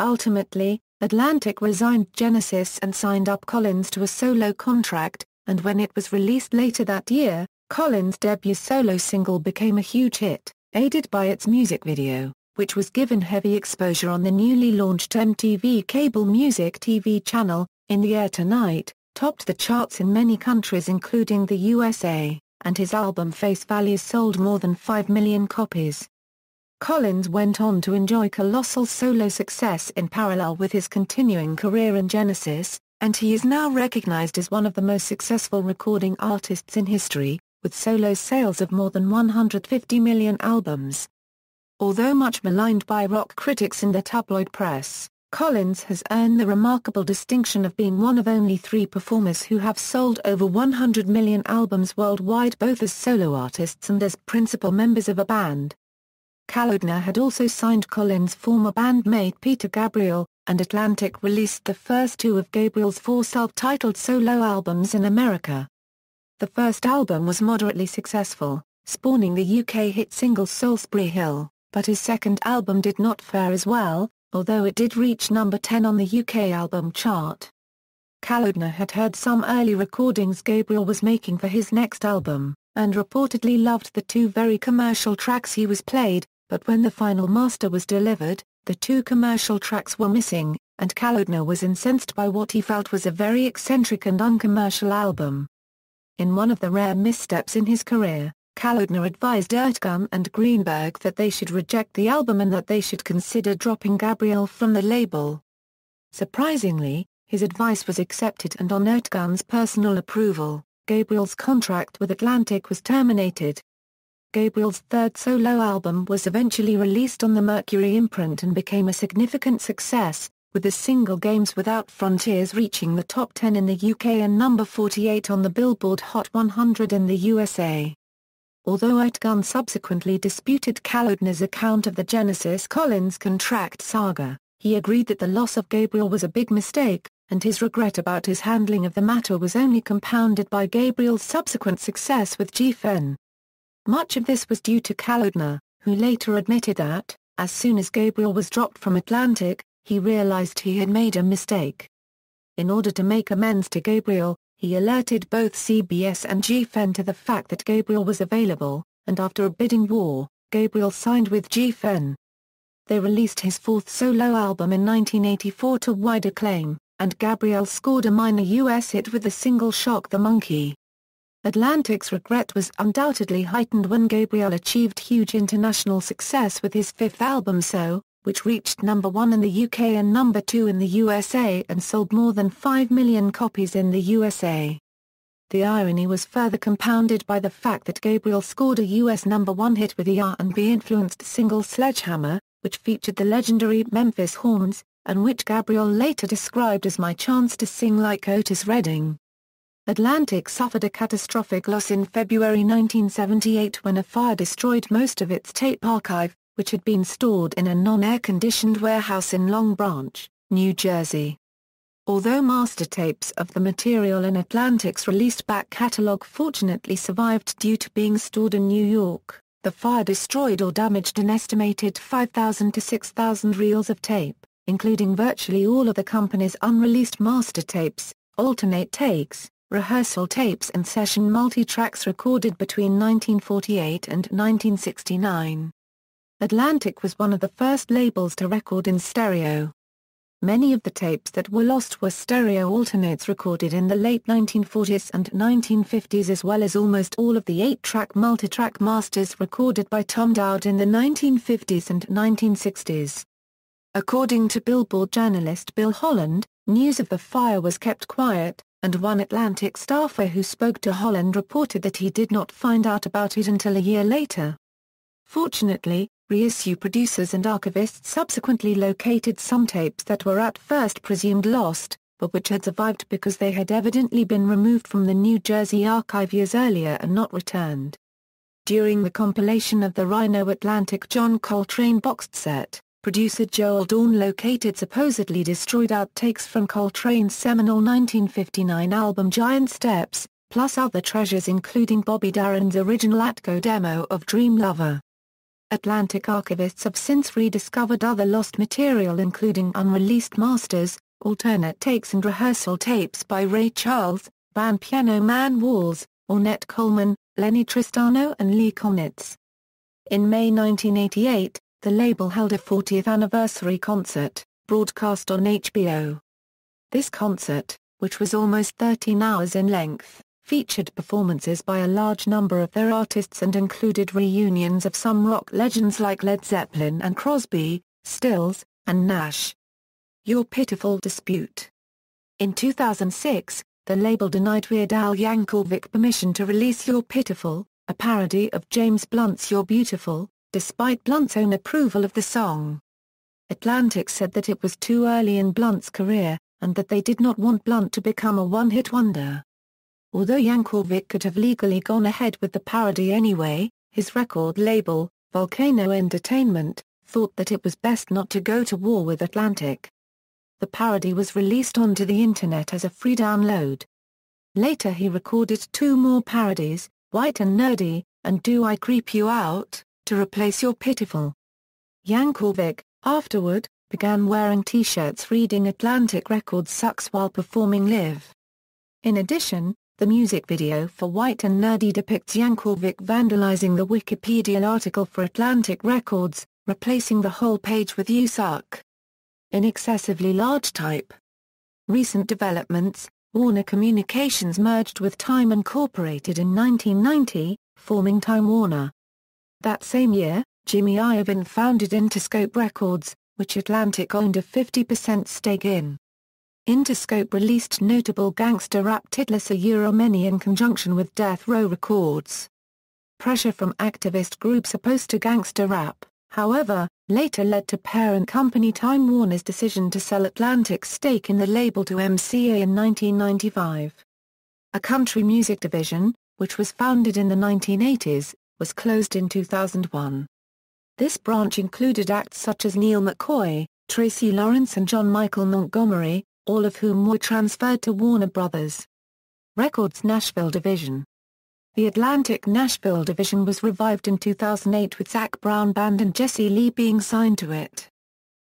Ultimately, Atlantic resigned Genesis and signed up Collins to a solo contract, and when it was released later that year, Collins' debut solo single became a huge hit, aided by its music video, which was given heavy exposure on the newly launched MTV cable music TV channel, In the Air Tonight, topped the charts in many countries including the USA, and his album Face Value sold more than 5 million copies. Collins went on to enjoy colossal solo success in parallel with his continuing career in Genesis, and he is now recognized as one of the most successful recording artists in history, with solo sales of more than 150 million albums. Although much maligned by rock critics and the tabloid press, Collins has earned the remarkable distinction of being one of only 3 performers who have sold over 100 million albums worldwide, both as solo artists and as principal members of a band. Kalodner had also signed Collins' former bandmate Peter Gabriel, and Atlantic released the first 2 of Gabriel's 4 self-titled solo albums in America. The first album was moderately successful, spawning the UK hit single Salisbury Hill, but his second album did not fare as well, although it did reach number 10 on the UK album chart. Kalodner had heard some early recordings Gabriel was making for his next album, and reportedly loved the 2 very commercial tracks he was played, but when the final master was delivered, the 2 commercial tracks were missing, and Kalodner was incensed by what he felt was a very eccentric and uncommercial album. In one of the rare missteps in his career, Kalodner advised Ertegün and Greenberg that they should reject the album and that they should consider dropping Gabriel from the label. Surprisingly, his advice was accepted, and on Ertegün's personal approval, Gabriel's contract with Atlantic was terminated. Gabriel's third solo album was eventually released on the Mercury imprint and became a significant success, with the single Games Without Frontiers reaching the top 10 in the UK and number 48 on the Billboard Hot 100 in the USA. Although Ertegün subsequently disputed Kalodner's account of the Genesis-Collins contract saga, he agreed that the loss of Gabriel was a big mistake, and his regret about his handling of the matter was only compounded by Gabriel's subsequent success with Geffen. Much of this was due to Kalodner, who later admitted that, as soon as Gabriel was dropped from Atlantic, he realized he had made a mistake. In order to make amends to Gabriel, he alerted both CBS and Geffen to the fact that Gabriel was available, and after a bidding war, Gabriel signed with Geffen. They released his 4th solo album in 1984 to wide acclaim, and Gabriel scored a minor US hit with the single Shock the Monkey. Atlantic's regret was undoubtedly heightened when Gabriel achieved huge international success with his 5th album So, which reached number 1 in the UK and number 2 in the USA and sold more than 5 million copies in the USA. The irony was further compounded by the fact that Gabriel scored a US number 1 hit with the R&B-influenced single Sledgehammer, which featured the legendary Memphis horns, and which Gabriel later described as "my chance to sing like Otis Redding." Atlantic suffered a catastrophic loss in February 1978 when a fire destroyed most of its tape archive, which had been stored in a non-air-conditioned warehouse in Long Branch, New Jersey. Although master tapes of the material in Atlantic's released back catalog fortunately survived due to being stored in New York, the fire destroyed or damaged an estimated 5,000 to 6,000 reels of tape, including virtually all of the company's unreleased master tapes, alternate takes, rehearsal tapes and session multi-tracks recorded between 1948 and 1969. Atlantic was one of the first labels to record in stereo. Many of the tapes that were lost were stereo alternates recorded in the late 1940s and 1950s, as well as almost all of the 8-track multitrack masters recorded by Tom Dowd in the 1950s and 1960s. According to Billboard journalist Bill Holland, news of the fire was kept quiet, and one Atlantic staffer who spoke to Holland reported that he did not find out about it until a year later. Fortunately, reissue producers and archivists subsequently located some tapes that were at first presumed lost, but which had survived because they had evidently been removed from the New Jersey archive years earlier and not returned. During the compilation of the Rhino Atlantic John Coltrane boxed set, producer Joel Dawn located supposedly destroyed outtakes from Coltrane's seminal 1959 album Giant Steps, plus other treasures including Bobby Darin's original Atco demo of Dream Lover. Atlantic archivists have since rediscovered other lost material including unreleased masters, alternate takes and rehearsal tapes by Ray Charles, band piano man Walls, Ornette Coleman, Lenny Tristano and Lee Konitz. In May 1988, the label held a 40th anniversary concert, broadcast on HBO. This concert, which was almost 13 hours in length, featured performances by a large number of their artists and included reunions of some rock legends like Led Zeppelin and Crosby, Stills, and Nash. Your Pitiful Dispute. In 2006, the label denied Weird Al Yankovic permission to release You're Pitiful, a parody of James Blunt's You're Beautiful, despite Blunt's own approval of the song. Atlantic said that it was too early in Blunt's career, and that they did not want Blunt to become a one-hit wonder. Although Yankovic could have legally gone ahead with the parody anyway, his record label, Volcano Entertainment, thought that it was best not to go to war with Atlantic. The parody was released onto the internet as a free download. Later he recorded 2 more parodies, White and Nerdy, and Do I Creep You Out, to replace You're Pitiful. Yankovic, afterward, began wearing t-shirts reading Atlantic Records sucks while performing live. In addition, the music video for White and Nerdy depicts Yankovic vandalizing the Wikipedia article for Atlantic Records, replacing the whole page with You Suck in excessively large type. Recent developments: Warner Communications merged with Time Incorporated in 1990, forming Time Warner. That same year, Jimmy Iovine founded Interscope Records, which Atlantic owned a 50% stake in. Interscope released notable gangster rap titlers Many in conjunction with Death Row Records. Pressure from activist groups opposed to gangster rap, however, later led to parent company Time Warner's decision to sell Atlantic's stake in the label to MCA in 1995. A country music division, which was founded in the 1980s, was closed in 2001. This branch included acts such as Neil McCoy, Tracy Lawrence and John Michael Montgomery, all of whom were transferred to Warner Brothers. Records Nashville Division. The Atlantic Nashville Division was revived in 2008 with Zac Brown Band and Jesse Lee being signed to it.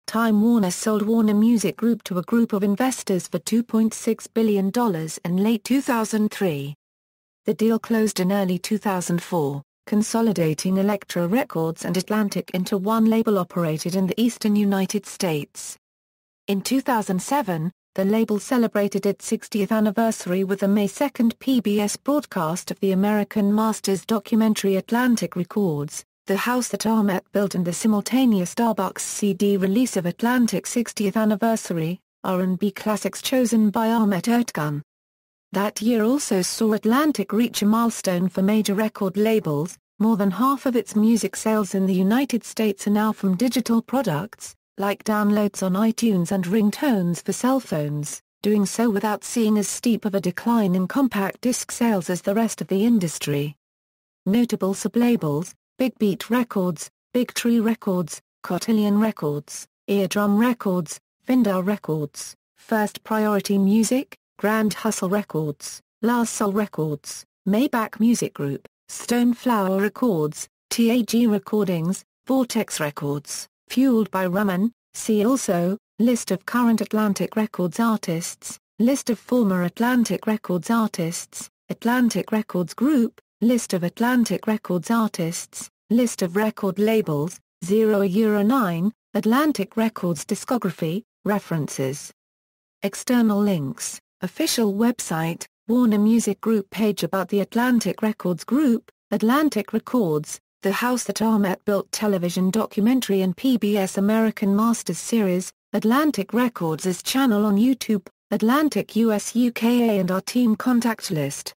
Time Warner sold Warner Music Group to a group of investors for $2.6 billion in late 2003. The deal closed in early 2004, consolidating Elektra Records and Atlantic into one label operated in the eastern United States. In 2007, the label celebrated its 60th anniversary with a May 2 PBS broadcast of the American Masters documentary Atlantic Records, The House That Ahmet Built, and the simultaneous Starbucks CD release of Atlantic's 60th anniversary, R&B classics chosen by Ahmet Ertegün. That year also saw Atlantic reach a milestone for major record labels. More than half of its music sales in the United States are now from digital products, like downloads on iTunes and ringtones for cell phones, doing so without seeing as steep of a decline in compact disc sales as the rest of the industry. Notable sublabels: Big Beat Records, Big Tree Records, Cotillion Records, Eardrum Records, Findar Records, First Priority Music, Grand Hustle Records, La Soul Records, Maybach Music Group, Stone Flower Records, TAG Recordings, Vortex Records. Fueled by Raman. See also, List of current Atlantic Records artists, List of former Atlantic Records artists, Atlantic Records Group, List of Atlantic Records artists, List of record labels, 0-9, Atlantic Records discography, references. External links: official website, Warner Music Group page about the Atlantic Records Group, Atlantic Records, The House That Ahmet Built television documentary and PBS American Masters series, Atlantic Records' channel on YouTube, Atlantic US UK and our team contact list.